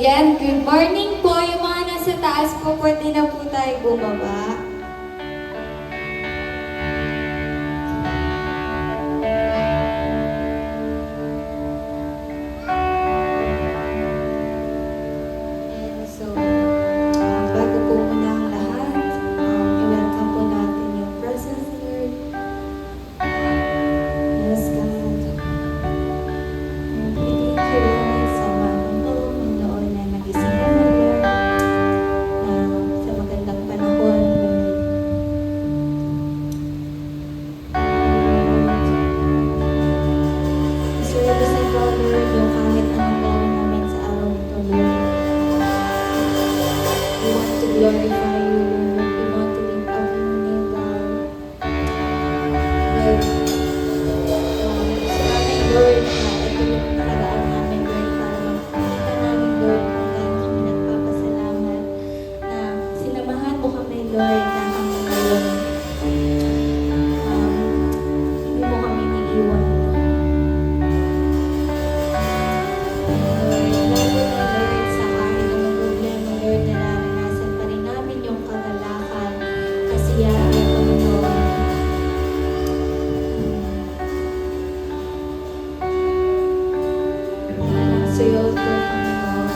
Again, good morning po. Yung mga nasa taas po, pwede na po tayo bumaba. And so, bago po muna ang lahat, i-welcome po natin yung presence Lord. Yes, God. And we thank you, Lord, sa umagang po, Panginoon, na nagising kami, Lord, na sa magandang panahon, Lord. Isurrepresent ko, Lord, yung kahit anong gawin namin sa araw nito, Lord. We want to glorify you, Lord. We want to lift up your name, God. Lord, sa amin, Lord, na ito yung paraan namin, Lord, para magpakita namin, Lord, kung gaano kami nagpapasalamat na sinamahan mo kami, Lord, na hanggang ngayon. Hindi mo kami iniiwan, Lord. Lord, lalo na, Lord, sa kahit anong problema, Lord, na naranasan pa rin namin yung kagalakan, kasiyahan, Panginoon. Sa'yo po, Panginoon.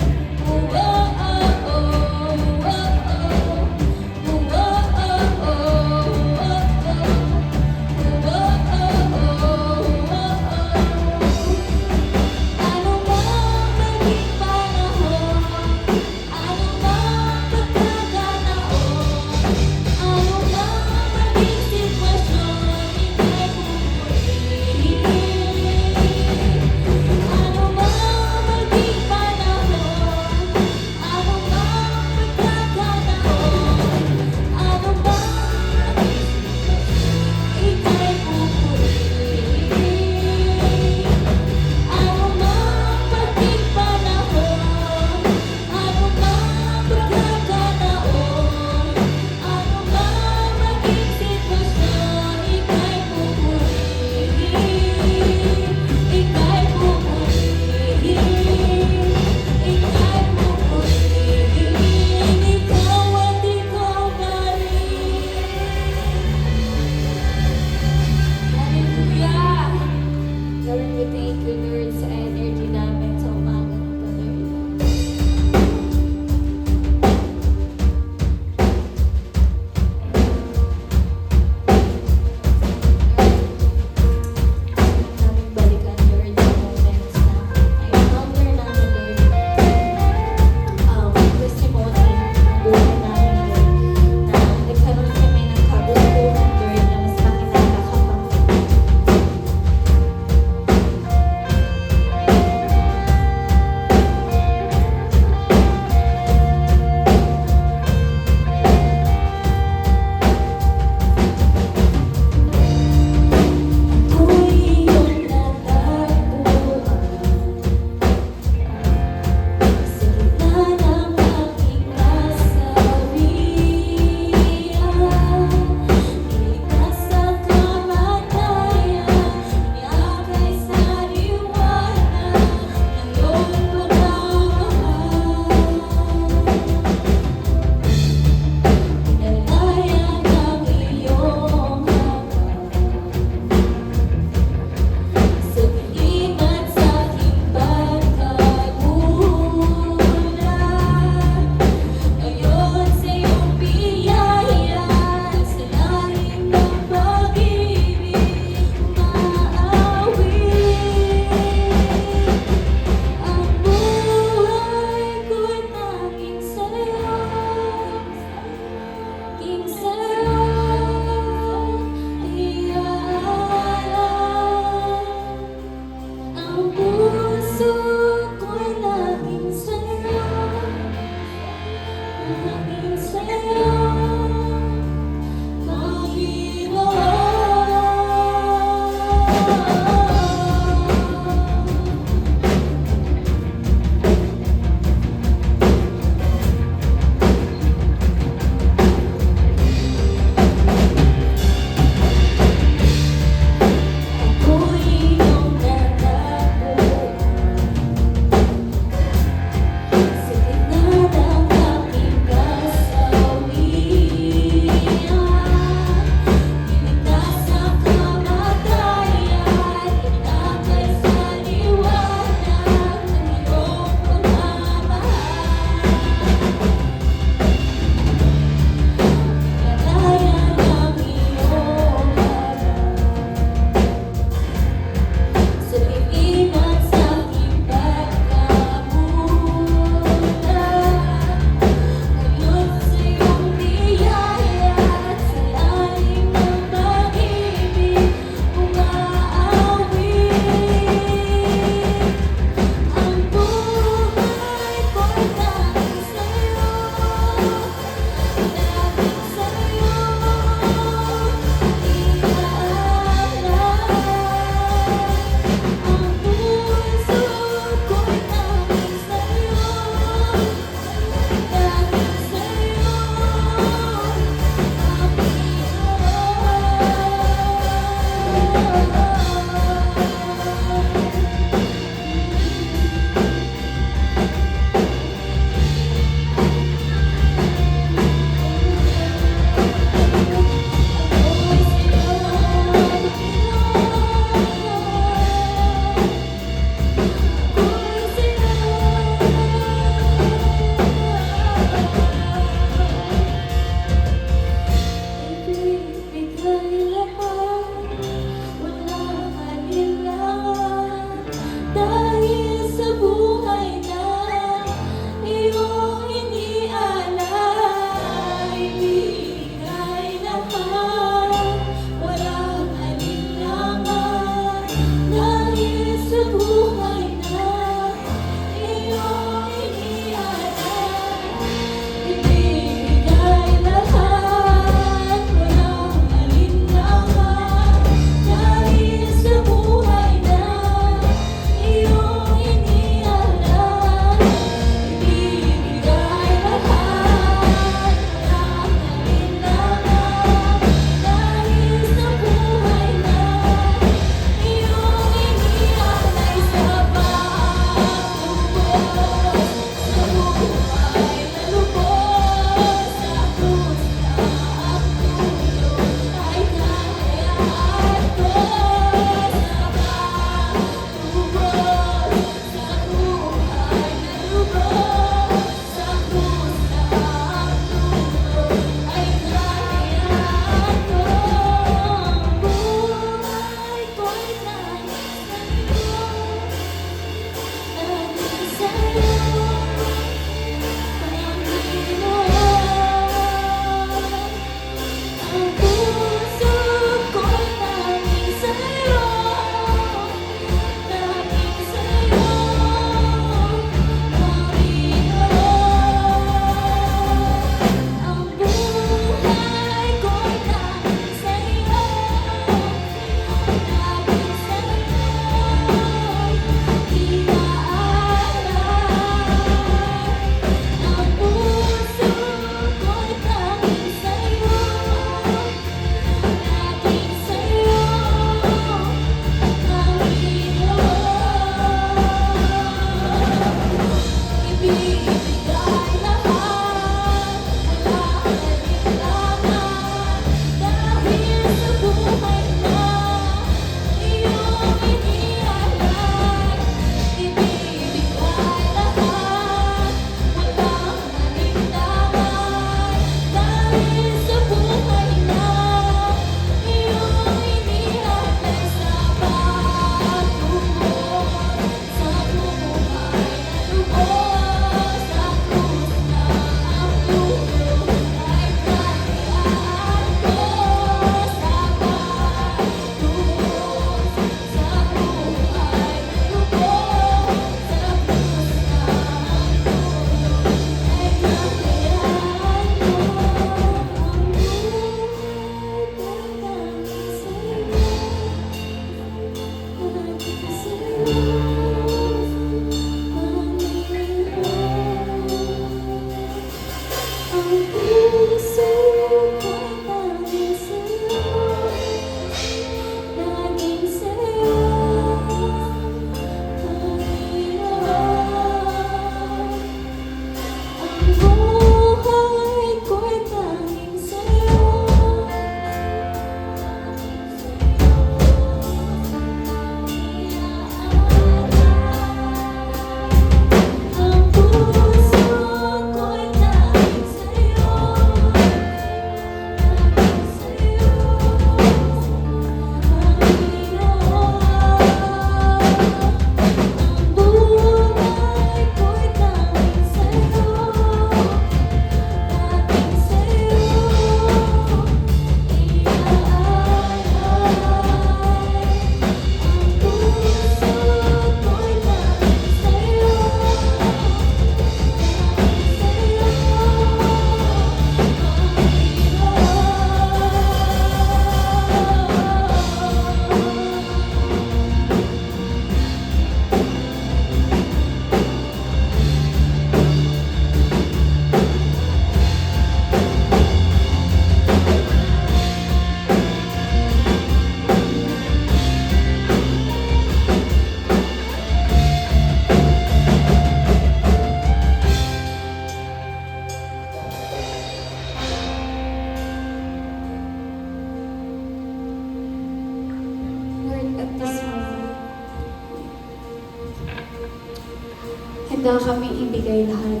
handa kami ibigay lahat.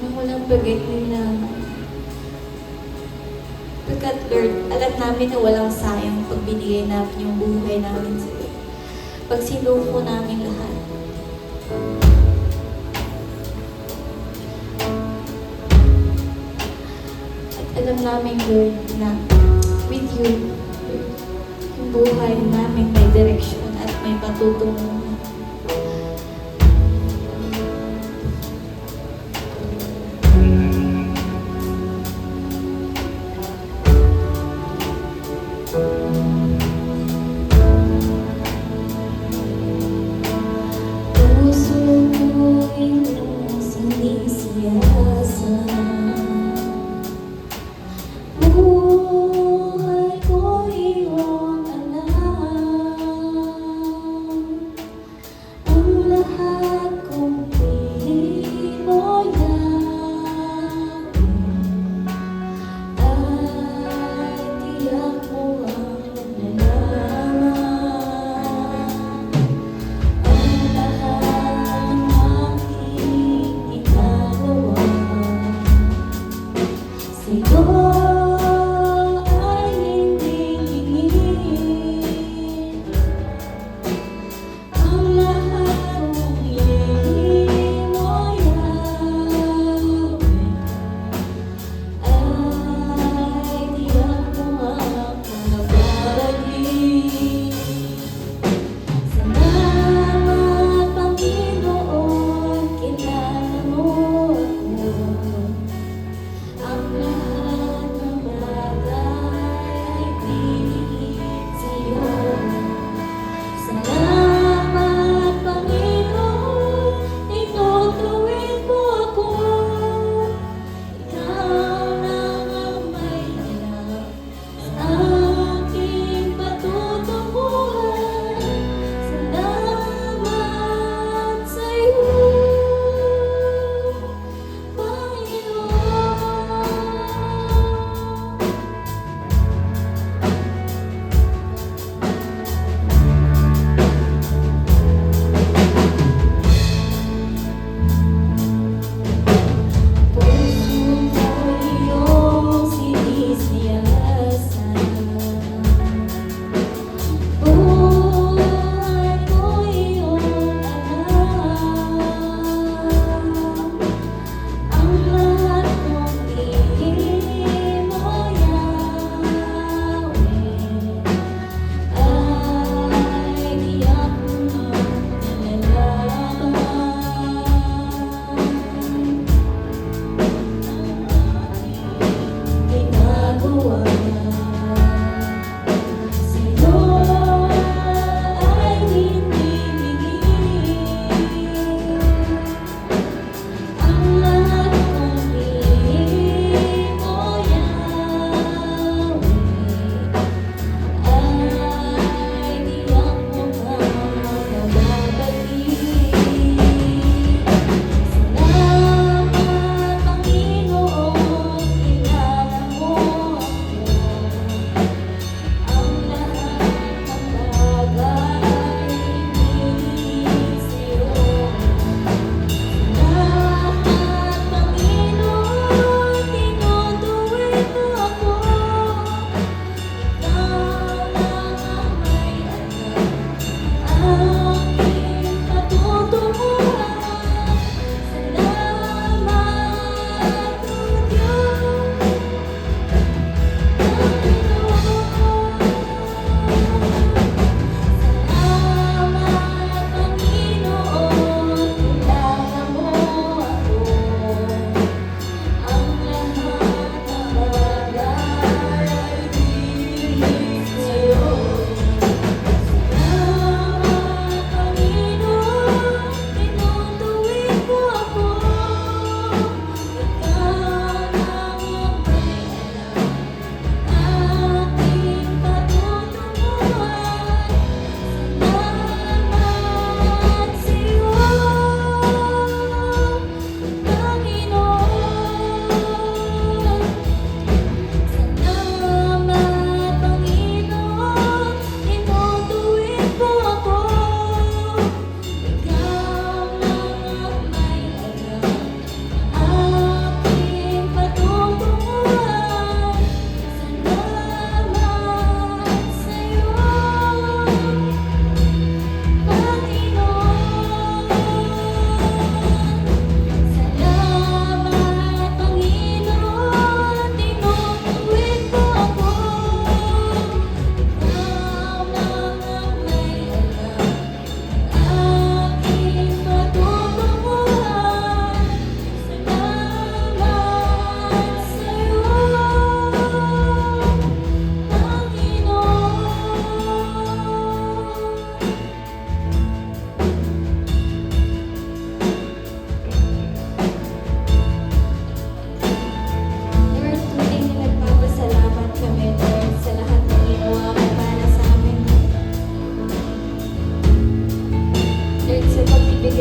Nang walang pag-iilangan. Pagkat Lord, alam namin na walang sayang pag binigay namin yung buhay namin sa iyo. Pag sinuko namin lahat. At alam namin, Lord, na with you, yung buhay namin may direksyon at may patutunguhan. Puso ko'y sinisiyasan, buhay ko'y iyong alam.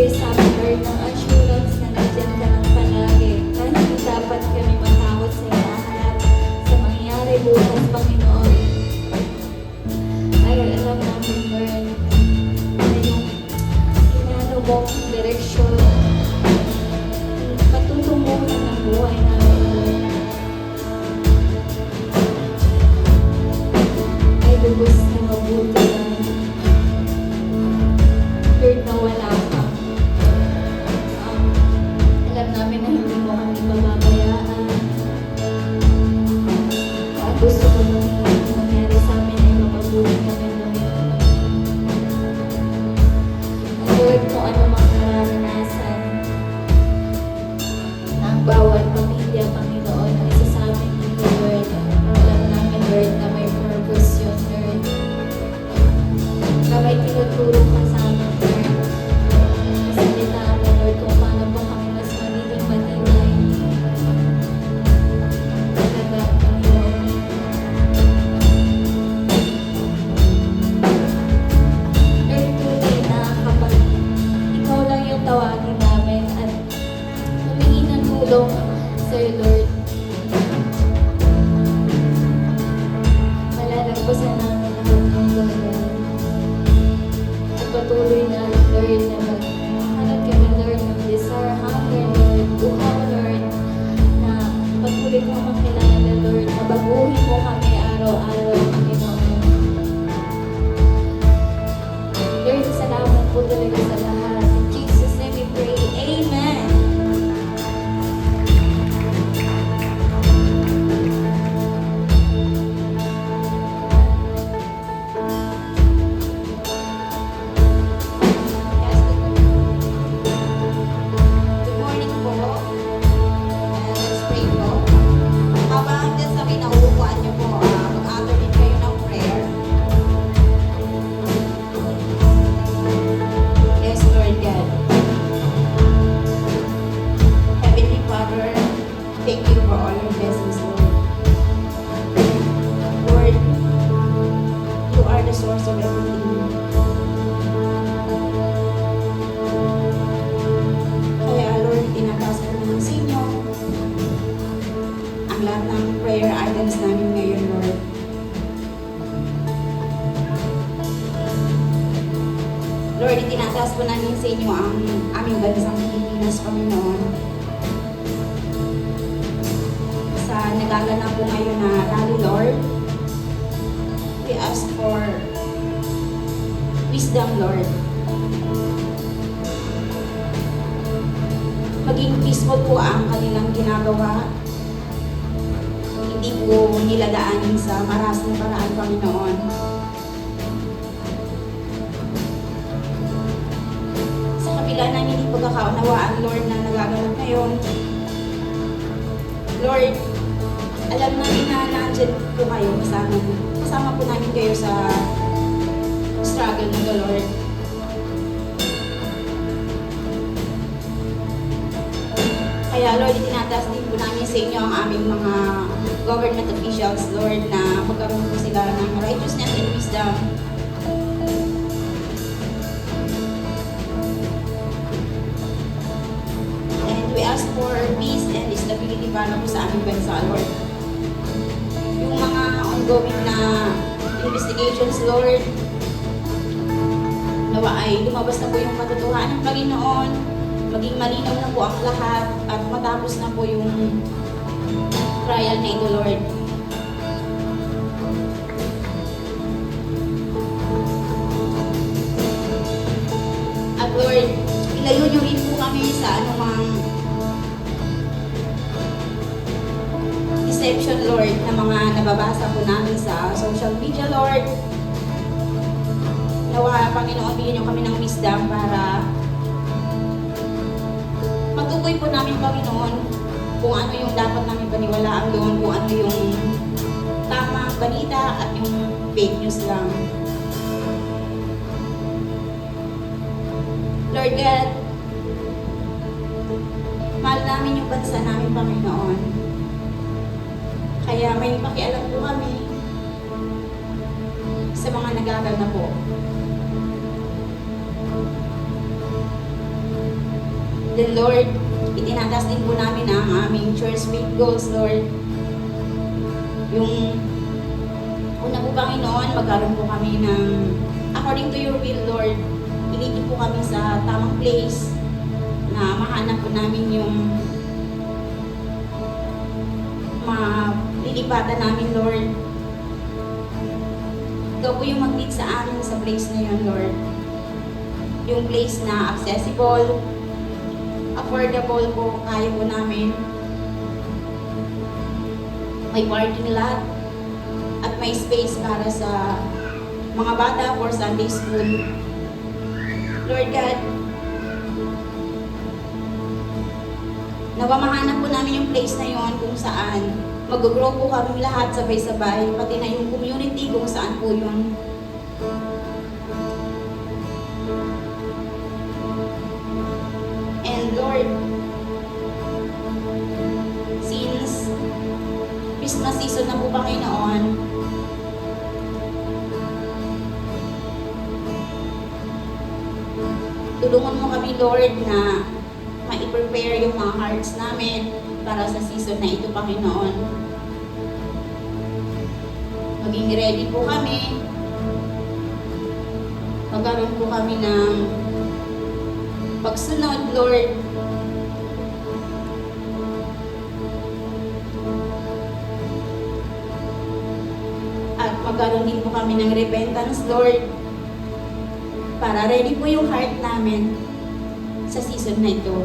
nagbibigay sa amin, Lord, ng assurance na nandiyan ka lang palagi. Kahit hindi dapat kami matakot sa hinahanap sa mangyayari bukas, Panginoon. Dahil alam namin, Lord, na yung inano mong direksyon, patutunguhan ng buhay namin, Lord, ay lubos na mabuti na. Lord, na wala ka. Alam namin na hindi mo kami pababayaan. At gusto ko nung mangyari sa amin ay mapabuhay kami, Lord. At Lord, kung ano mang nararanasan ng bawat pamilya, Panginoon, na isa sa amin dito, Lord. Alam namin, Lord, na may purpose yun, Lord. Na may tinuturo ka sa amin, Lord. Salita mo, Lord, kung paano po kami mas magiging matibay. Talaga, Panginoon. Lord, tunay na kapag ikaw lang yung tawagin namin at humingi ng tulong, Sir Lord, malalagpasan namin lahat ng gulo. At patuloy na, Lord, na maghanap kami, Lord, ng desire, hunger, Lord, uhaw, Lord, na patuloy mo makilala, Lord, na baguhin mo kami araw-araw, Panginoon. Lord, salamat po talaga sa lahat. In Jesus' name we pray. Amen. Good morning po. Let's pray po. Habang dyan sa kinauupuan niyo po, mag-author din kayo ng prayer. Yes, Lord God. Heavenly Father, thank you for all your blessings, Lord. Lord, you are the source of everything. Kaya Lord, tinataas ko naman sa inyo ang lahat ng prayer items namin ngayon, Lord. Lord, itinataas po namin sa inyo ang aming bansang Pilipinas, Panginoon. Sa nagaganap po ngayon na rally, Lord, we ask for wisdom, Lord. Maging peaceful po ang kanilang ginagawa. Hindi po nila daanin sa maras na paraan, Panginoon. Sa kabila ng hindi pagkakaunawaan, Lord, na nagaganap ngayon, Lord, alam namin na nandyan po kayo kasama po namin kayo sa struggle nito, Lord. Kaya Lord, itinataas din po namin sa inyo ang aming mga government officials, Lord, na magkaroon po sila ng righteousness and wisdom. And we ask for peace and stability para po sa aming bansa, Lord. Yung mga ongoing na investigations, Lord, nawa ay lumabas na po yung katotohanan ng Panginoon. Maging malinaw na po ang lahat at matapos na po yung trial na ito, Lord. At Lord, ilayo niyo rin po kami sa anumang deception, Lord, na mga nababasa po namin sa social media, Lord. Nawa, Panginoon, bigyan niyo kami ng wisdom para matukoy po namin, Panginoon, kung ano yung dapat namin paniwalaan doon, kung ano yung tamang balita at yung fake news lang. Lord God, mahal namin yung bansa namin, Panginoon. Kaya may pakialam po kami sa mga nagagal na po. then Lord, itinatas din po namin ang aming church faith goals, Lord. Yung una po, Panginoon, magkaroon po kami ng according to your will, Lord. Iliti po kami sa tamang place na mahanap po namin yung malilipatan namin, Lord. Ikaw po yung mag-lead sa amin sa place na yun, Lord. Yung place na accessible, affordable po, kaya po namin. May parking lot at may space para sa mga bata for Sunday school. Lord God, nawamahanap po namin yung place na yon kung saan mag-grow po kami lahat sabay-sabay, pati na yung community kung saan po yun. And Lord, since Christmas season na po, Panginoon, tulungan mo kami, Lord, na ma-prepare yung mga hearts namin para sa season na ito, Panginoon. Maging ready po kami. Magkaroon po kami ng pagsunod, Lord. At magkaroon din po kami ng repentance, Lord. Para ready po yung heart namin sa season na ito.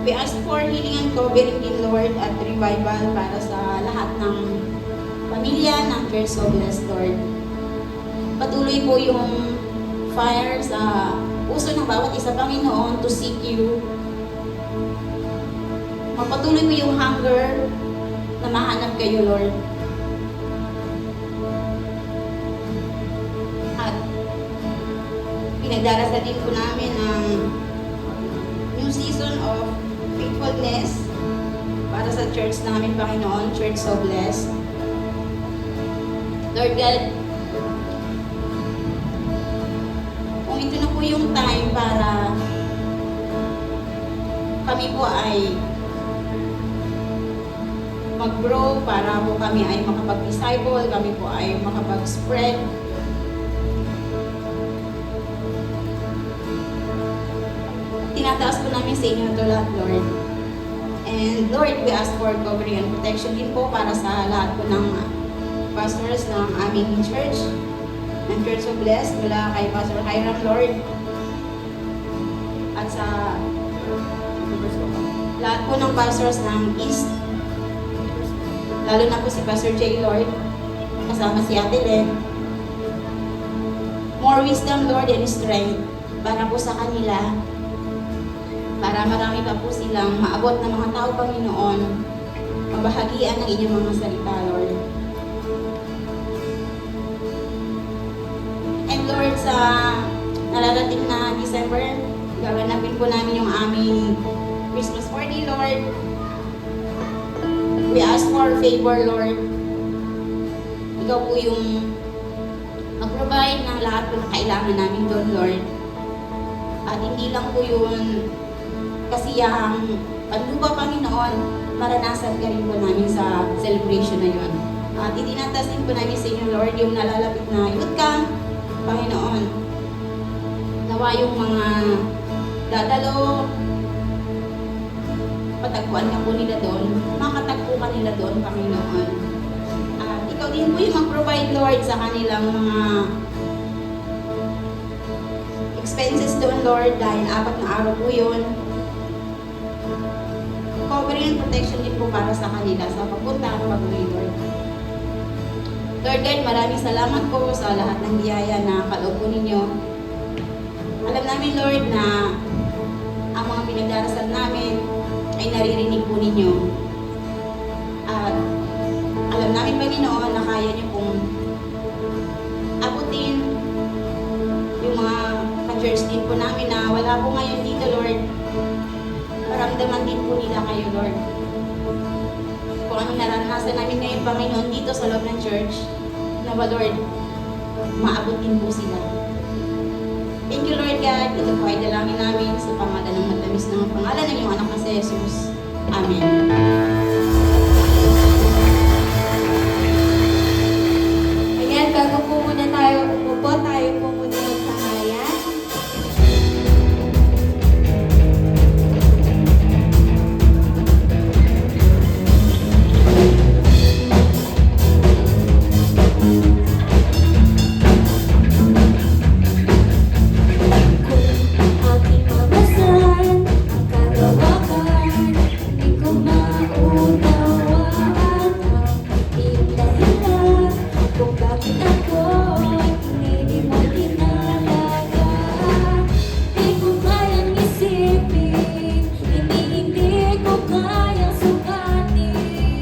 We ask for healing and covering din, Lord, at revival para sa lahat ng pamilya ng Church of Blessed, Lord. Patuloy po yung fire sa puso ng bawat isa, Panginoon, to seek you. Magpatuloy po yung hunger na mahanap kayo, Lord. At pinagdarasal din po namin ang new season of faithfulness para sa church namin, Panginoon, Church so Blessed. Lord God, kung ito na po yung time para kami po ay mag-grow, para po kami ay makapag-disciple, kami po ay makapag-spread. Tinataas po namin sa inyo ito lahat, Lord. And Lord, we ask for covering and protection din po para sa lahat po ng pastors ng aming church, ng Church of Blessed, mula kay Pastor Hiram, Lord. At sa lahat po ng pastors ng East, lalo na po si Pastor J, Lord, kasama si Ate Len. More wisdom, Lord, and strength para po sa kanila, para marami pa po silang maabot ng mga tao, Panginoon, mabahagian ng inyong mga salita, Lord. And Lord, sa nararating na December, gaganapin po namin yung aming Christmas party, Lord. We ask for favor, Lord. Ikaw po yung mag-provide ng lahat po na kailangan namin doon, Lord. At hindi lang po yun kasiyahang panlupa, Panginoon, maranasan ka rin po namin sa celebration na yun. At itinatas din po namin sa inyo, Lord, yung nalalapit na youth camp, Panginoon. Nawa yung mga dadalo, patagpuan ka po nila doon, makatagpo ka nila doon, Panginoon. At ikaw din po yung mag-provide, Lord, sa kanilang mga expenses doon, Lord, dahil 4 na araw po yun. Covering and protection din po para sa kanila sa pagpunta at pag-uwi, Lord. Lord God, maraming salamat po sa lahat ng biyaya na kaloob po ninyo. Alam namin, Lord, na ang mga pinagdarasal namin ay naririnig po ninyo. At alam namin, Panginoon, na kaya niyo pong abutin yung mga ka-church din po namin na wala po ngayon dito, Lord. Maramdaman din po nila kayo, Lord. Kung anong naranasan namin ngayon, Panginoon, dito sa loob ng church, na ba, Lord, maabot din po sila. Thank you, Lord God. Ito po ay dalangin namin sa pangalan ng matamis ng pangalan ng iyong anak na si Jesus. Amen. Ayan, bago po muna tayo umupo, tayo po muna magsahayan. Aking mabasan, ang karawakan, di ko maunawaan ang iyong dahilan kung bakit ako'y hindi mo tinalaga. Di ko kayang isipin, hindi ko kayang sukatin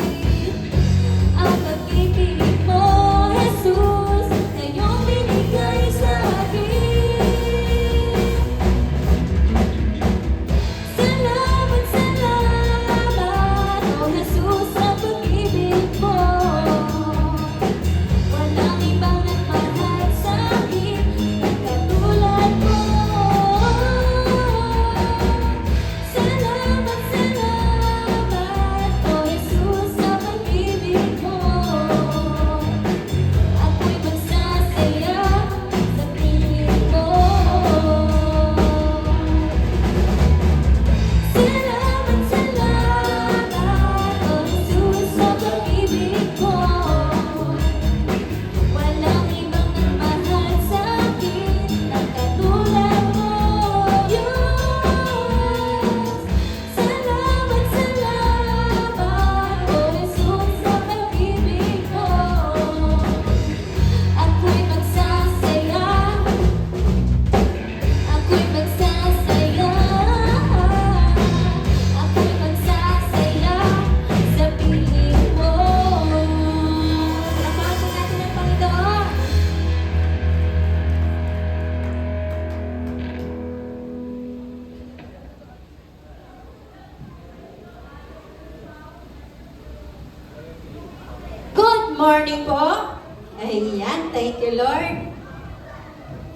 ang pag-ibig mo, Jesus, na iyong binigay sa akin. Salamat, salamat, oh Jesus, sa pag-ibig mo. Walang ibang nagmahal sa akin na katulad mo. Salamat, salamat, oh Jesus, sa pag-ibig mo. Ako'y magsasaya sa piling mo. Salamat, salamat, oh Jesus, sa pag-ibig mo. Walang ibang nagmahal sa akin na katulad mo, Diyos. Salamat, salamat, oh Jesus, sa pag-ibig mo. Ako'y magsasaya, ako'y magsasaya, ako'y magsasaya sa piling mo. Palakpakan natin ang Panginoon. Good morning po. Ayan, thank you, Lord.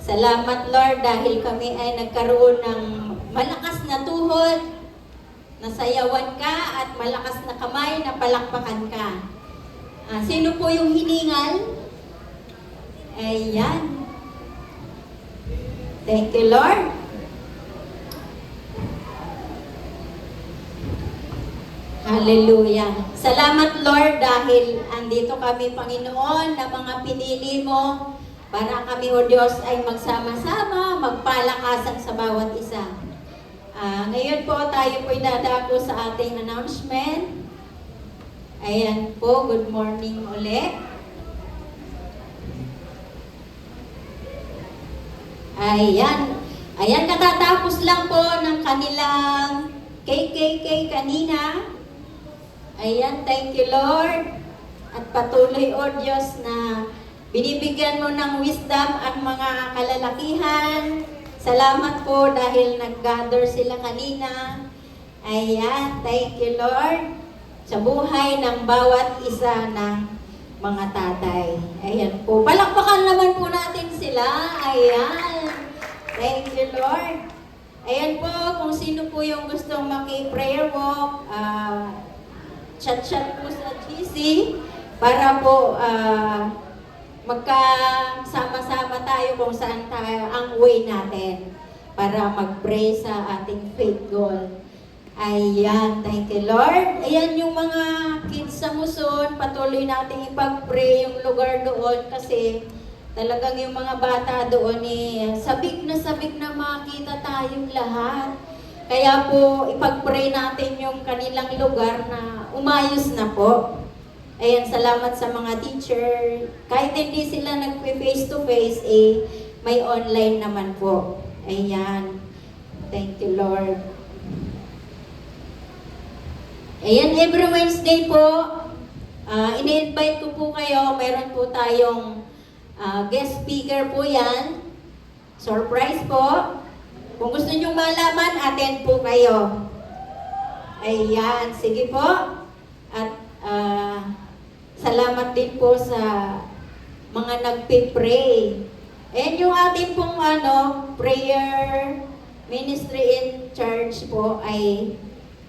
Salamat, Lord, dahil kami ay nagkaroon ng malakas na tuhod, nasayawan ka, at malakas na kamay na palakpakan ka. Sino po yung hiningal? Ayan. Thank you, Lord. Hallelujah. Salamat, Lord, dahil andito kami, Panginoon, na mga pinili mo para kami, O Diyos, ay magsama-sama, magpalakasan sa bawat isa. Ngayon po, tayo po'y dadako sa ating announcement. Ayan po, good morning ulit. Ayan. Ayan, katatapos lang po ng kanilang KKK kanina. Ayan, thank you, Lord. At patuloy, O Diyos, na binibigyan mo ng wisdom ang mga kalalakihan. Salamat po dahil nag-gather sila kanina. Ayan, thank you, Lord, sa buhay ng bawat isa ng mga tatay. Ayan po. Palakpakan naman po natin sila. Ayan. Thank you, Lord. Ayan po, kung sino po yung gustong maki-prayer walk, chat-chat po sa GC para po magkasama-sama tayo kung saan tayo ang way natin para mag-pray sa ating faith goal. Ayan, thank you, Lord. Ayan yung mga kids sa Muson, patuloy natin ipag-pray yung lugar doon kasi talagang yung mga bata doon sabik na makita tayong lahat. Kaya po, ipag-pray natin yung kanilang lugar na umayos na po. Ayan, salamat sa mga teacher. Kahit hindi sila nag-face-to-face, may online naman po. Ayan. Thank you, Lord. Ayan, every Wednesday po, ini-invite ko po kayo. Meron po tayong guest speaker po yan. Surprise po. Kung gusto nyo malaman, attend po kayo. Ayan, sige po. At salamat din po sa mga nagpe-pray. And yung ating pong prayer ministry in church po ay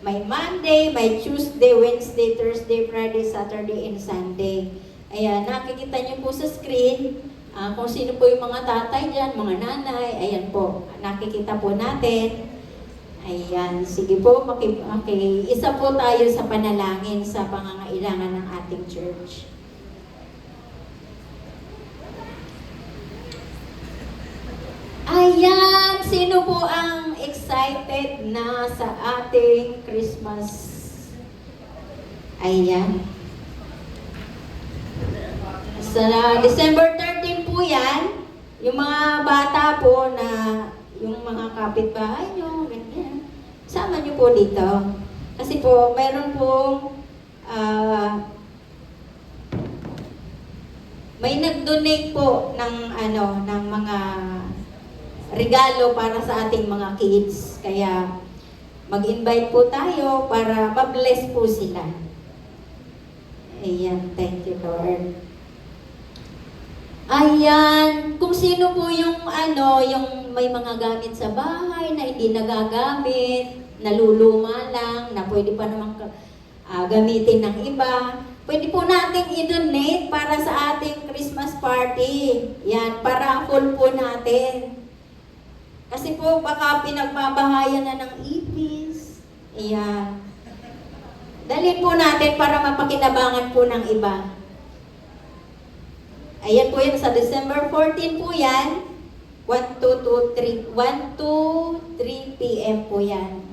may Monday, may Tuesday, Wednesday, Thursday, Friday, Saturday, and Sunday. Ayan, nakikita niyo po sa screen kung sino po yung mga tatay dyan, mga nanay. Ayan po, nakikita po natin. Ayan, sige po, isa po tayo sa panalangin sa pangangailangan ng ating church. Ayan, sino po ang excited na sa ating Christmas? Ayan. Sa December 13 po yan, yung mga bata po na, yung mga kapitbahay nyo, ganyan, sama nyo po dito. Kasi po, mayroon pong, may nag-donate po ng, ng mga regalo para sa ating mga kids. Kaya mag-invite po tayo para ma-bless po sila. Ayan, thank you Lord. Ayan, kung sino po yung yung may mga gamit sa bahay na hindi nagagamit, naluluma lang, na pwede pa naman gamitin ng iba, pwede po nating i-donate para sa ating Christmas party. Yan, para full po natin. Kasi po, baka pinagbabahayan na ng ipis. Ayan. Dalhin po natin para mapakinabangan po ng iba. Ayan po yun, sa December 14 po yan. 1 to 3 p.m. po yan.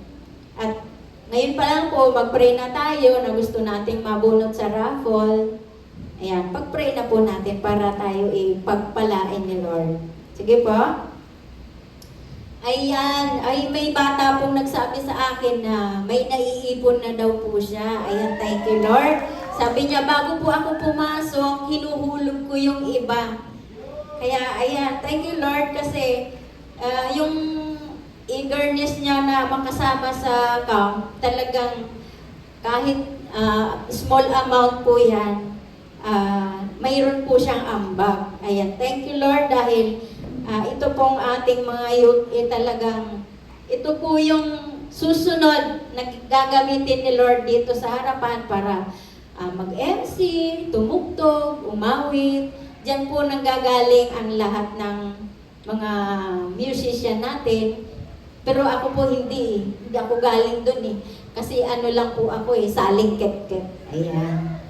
At ngayon pa lang po, mag-pray na tayo na gusto nating mabunot sa raffle. Ayan, pag-pray na po natin para tayo ipagpalain ni Lord. Sige po. Ayan, ay may bata pong nagsabi sa akin na may naiipon na daw po siya. Ayan, thank you Lord. Sabi niya, bago po ako pumasok, hinuhulog ko yung iba. Kaya, ayan, thank you Lord kasi yung eagerness niya na makasama sa camp, talagang kahit small amount po yan, mayroon po siyang ambag. Ayan, thank you Lord dahil ito pong ating mga youth, talagang, ito po yung susunod na gagamitin ni Lord dito sa harapan para mag-MC, tumugtog, umawit. Diyan po nanggagaling ang lahat ng mga musician natin. Pero ako po hindi ako galing dun eh. Kasi lang po ako saling ket-ket. Ayan.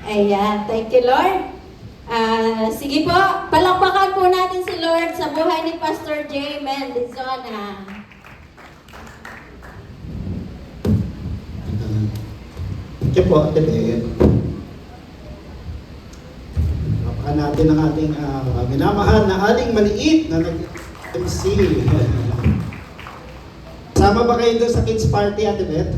Ayan, thank you Lord. Sige po, palakpakan po natin si Lord sa buhay ni Pastor J. Mendizona. Thank you po, Ate Ben. Papakan natin ang ating minamahal na aling maliit na nag-MC. Sama ba kayo doon sa kids party, Ate Ben?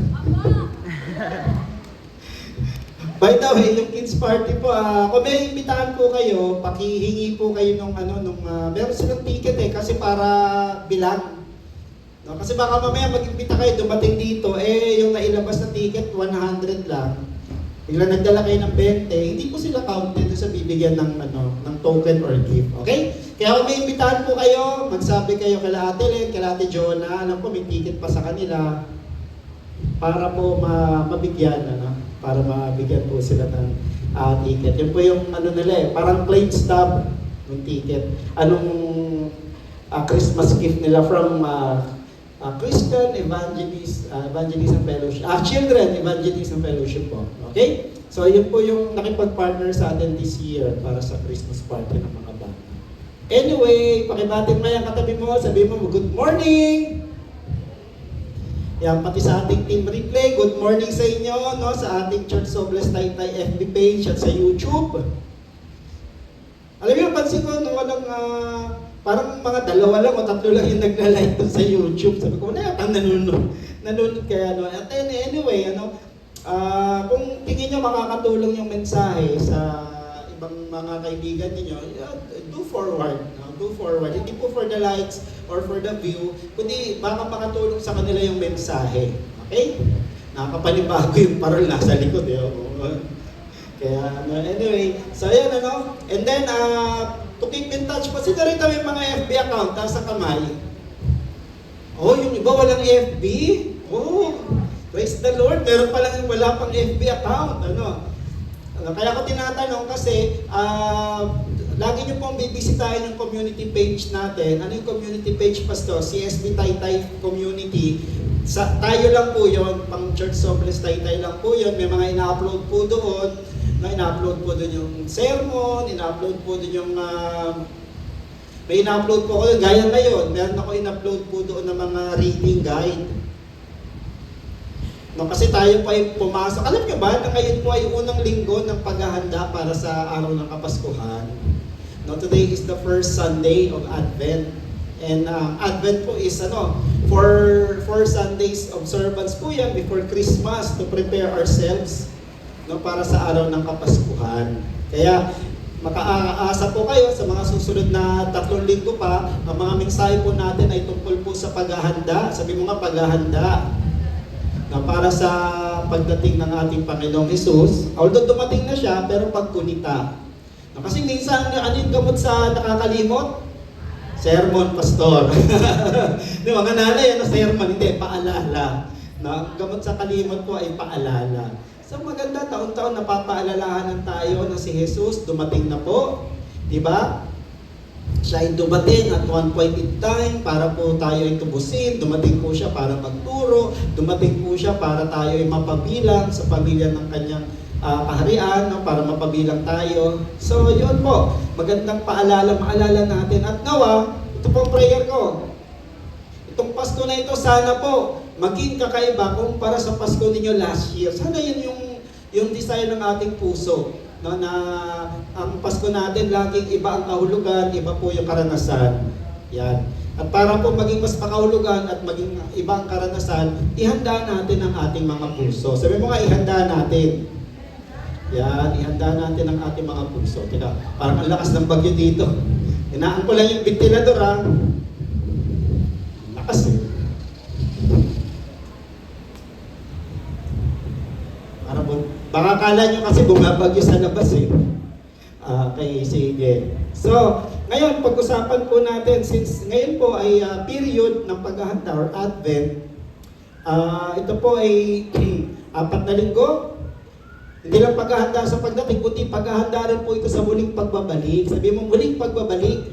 By the way, yung kids party po, kung may imbitahan po kayo, pakihingi po kayo meron silang ticket kasi para bilang. No? Kasi baka mamaya mag-imbita kayo, dumating dito, yung nailabas na ticket, 100 lang. Bigla nagdala kayo ng 20, hindi po sila counted sa bibigyan ng token or gift. Okay? Kaya kung may imbitahan po kayo, magsabi kayo kala Ate Len, kala Ate Jonah, alam ko may ticket pa sa kanila, para po mabigyan, para mabigyan po sila ng ticket. Yun po yung nila parang plate stub yung ticket. Anong Christmas gift nila from Christian Evangelism Fellowship. Children Evangelism Fellowship po. Okay? So yun po yung nakipag-partner sa atin this year para sa Christmas party ng mga bata. Anyway, pakibatin mo yung katabi mo, sabihin mo, good morning! Yan, pati sa ating team replay, good morning sa inyo, sa ating Church of Blessed Taytay FB page at sa YouTube. Alam niyo, pansin ko, walang, parang mga 2 lang o 3 lang yung nagla-like doon sa YouTube. Sabi ko, ang nanonood kaya, At anyway, kung tingin nyo makakatulong yung mensahe sa ibang mga kaibigan niyo, do forward. Do forward. Hindi po for the likes or for the view, kundi baka makatulong sa kanila yung mensahe. Okay? Nakakapanibago yung parol nasa likod. Kaya anyway, so ayan and then to keep in touch po, sino rin may mga FB account sa kamay? Oh, yung iba walang FB? Oh, praise the Lord, meron palang wala pang FB account, kaya ko tinatanong kasi, lagi niyo pong bibisitahin yung community page natin. Ano yung community page, Pastor? CSB Taytay Community. Tayo lang po yun, pang Church Sobres Taytay lang po yun. May mga ina-upload po doon. Ina-upload po doon yung sermon, ina-upload po doon yung... may ina-upload po ko doon, gaya ngayon. Meron ako ina-upload po doon ng mga reading guide. Kasi tayo po ay pumasok. Alam niyo ba na ngayon po ay unang linggo ng paghahanda para sa araw ng Kapaskuhan? Today is the first Sunday of Advent. And Advent po is 4 Sundays observance po yan before Christmas to prepare ourselves para sa araw ng Kapaskuhan. Kaya makaasa po kayo sa mga susunod na 3 linggo pa, ang mga mensahe po natin ay tungkol po sa paghahanda. Sabi mo nga, paghahanda na para sa pagdating ng ating Panginoong Hesus. Although dumating na siya, pero pagkunita. Kasi minsan, ano yung gamot sa nakakalimot? Sermon, Pastor. Di ba, mga nanay, sermon, hindi, paalala. Ang gamot sa kalimot po ay paalala. So maganda, taon-taon napapaalalahanan tayo na si Jesus dumating na po. Di ba? Siya ay dumating at one point in time para po tayo ay tubusin. Dumating po siya para magturo. Dumating po siya para tayo ay mapabilang sa pamilya ng kanyang kaharian, para mapabilang tayo. So yun po, magandang maalala natin. At nawa, ito po prayer ko. Itong Pasko na ito, sana po maging kakaiba kumpara sa Pasko ninyo last year. Sana yun yung desire ng ating puso. Na ang Pasko natin, laging iba ang kahulugan, iba po yung karanasan. Yan. At para po maging mas makahulugan at maging iba ang karanasan, ihanda natin ang ating mga puso. Sabi mo nga, ihanda natin. Yan, ihanda natin ang ating mga puso. Teka, parang ang lakas ng bagyo dito. Inaan ko lang yung ventilador, ha. Lakas eh. Baka kala nyo kasi bumabagyo sa labas eh. Okay, sige. So, ngayon, pag-usapan po natin, since ngayon po ay period ng paghahanda or Advent, ito po ay 4 na linggo. Hindi lang paghahanda sa pagdating, kundi paghahanda rin po ito sa muling pagbabalik. Sabi mo, muling pagbabalik.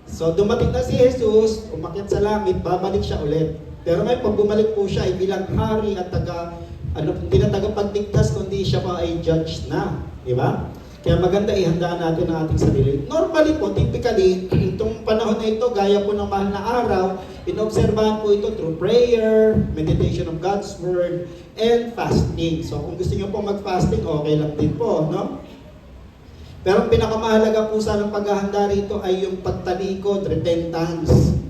So, dumating na si Jesus, umakyat sa langit, babalik siya ulit. Pero ngayon, pag bumalik po siya, ay bilang hari at hindi na tagapagligtas, kundi siya pa ay judge na. Di ba? Kaya maganda ihanda natin ang ating sarili. Normally po, typically, itong panahon na ito, gaya po ng mahal na araw, inobserbahan po ito through prayer, meditation of God's Word, and fasting. So kung gusto niyo po mag-fasting, okay lang din po, no? Pero ang pinakamahalaga po sa ng paghahanda rito ay yung pagtalikod, repentance.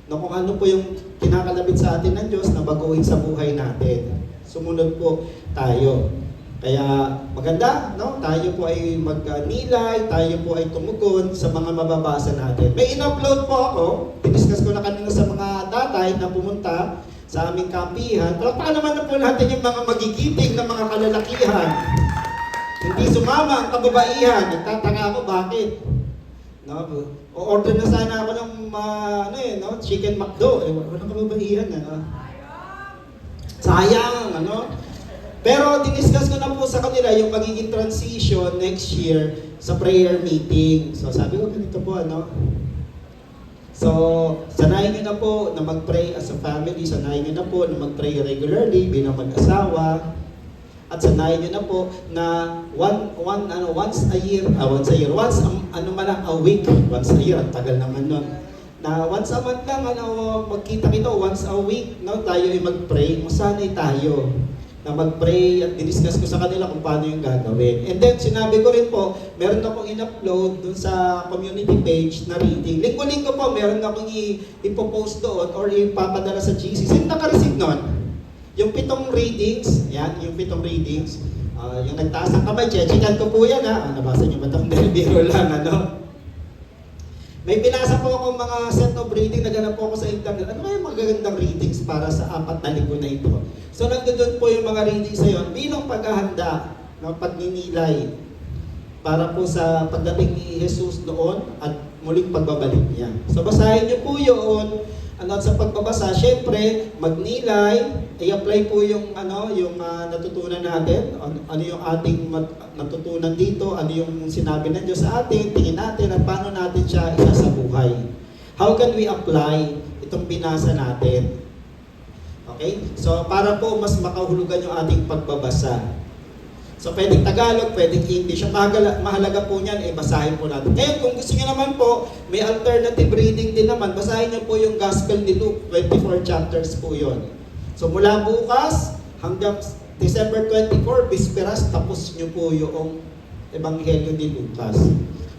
No, kung ano po yung kinakalabit sa atin ng Diyos na baguhin sa buhay natin. Sumunod po tayo. Kaya maganda, no? Tayo po ay magnilay, tayo po ay tumugon sa mga mababasa natin. May in-upload po ako, diniscuss ko na kanina sa mga tatay na pumunta sa aming kampihan. Pero paano naman na po natin yung mga magigiting na mga kalalakihan? Hindi sumama ang kababaihan. Nagtataka ako bakit. No? O-order na sana ako ng chicken McDo. Walang kababaihan. Sayang, Pero diniscuss ko na po sa kanila yung magiging transition next year sa prayer meeting. So sabi ko ganito po, So, sanayin nyo na po na mag-pray as a family, sanayin nyo na po na mag-pray regularly bilang mag-asawa. At sanayin nyo na po na once a year, a week, once a year, ang tagal naman nun. Na once a month lang, magkita-kita, once a week, tayo ay mag-pray, masanay tayo na mag-pray at diniscuss ko sa kanila kung paano yung gagawin. And then, sinabi ko rin po, meron akong in-upload dun sa community page na reading. Linggo-linggo po, meron akong ipopost doon or ipapadala sa GC. Sino naka-receive nun? Yung 7 readings, yan, yung 7 readings, yung nagtaas ng kamay, checkan ko po yan, ha? Nabasa niyo ba itong biro lang, May binasa po akong mga set of reading, naghanap po ako sa internet. Ano kaya magagandang readings para sa 4 na linggo na ito? So nandun po yung mga readings sa yon bilang paghahanda ng pagninilay para po sa pagdating ni Jesus doon at muling pagbabalik niya. So basahin niyo po yun. At sa pagbabasa, syempre, magnilay, i-apply po yung natutunan natin, ano yung ating natutunan dito, ano yung sinabi ng Diyos sa atin, tingin natin at paano natin siya isasabuhay. How can we apply itong binasa natin? Okay? So para po mas makahulugan yung ating pagbabasa. So pwedeng Tagalog, pwedeng English. Ang mahalaga po niyan, basahin po natin. Ngayon, kung gusto niyo naman po, may alternative reading din naman. Basahin niyo po yung Gospel ni Luke, 24 chapters po yon. So mula bukas hanggang December 24, Bisperas, tapos niyo po yung Ebanghelyo ni Lucas.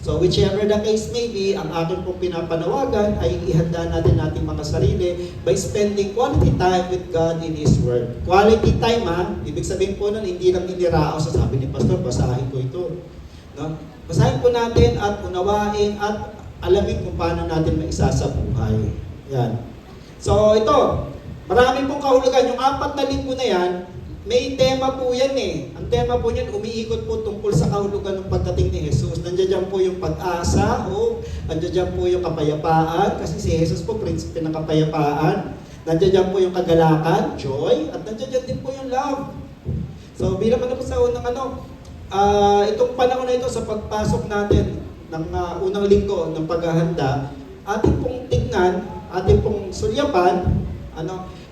So whichever the case may be, ang akin pong pinapanawagan ay ihanda natin ating mga sarili by spending quality time with God in His Word. Quality time ibig sabihin po nun, hindi lang inirao sa sabi ni Pastor, basahin ko ito. No? Basahin po natin at unawain at alamin kung paano natin maisasabuhay. Yan. So ito, marami pong kahulugan. Yung 4 na linggo na yan, may tema po yan Ang tema po niyan, umiikot po tungkol sa kahulugan ng pagdating ni Jesus. Nandiyan po yung pag-asa, hope. Nandiyan po yung kapayapaan, kasi si Jesus po, prinsipe ng kapayapaan. Nandiyan po yung kagalakan, joy. At nandiyan din po yung love. So bilang po sa unang itong panahon na ito sa pagpasok natin ng unang linggo ng paghahanda, ating pong tingnan, ating pong sulyapan,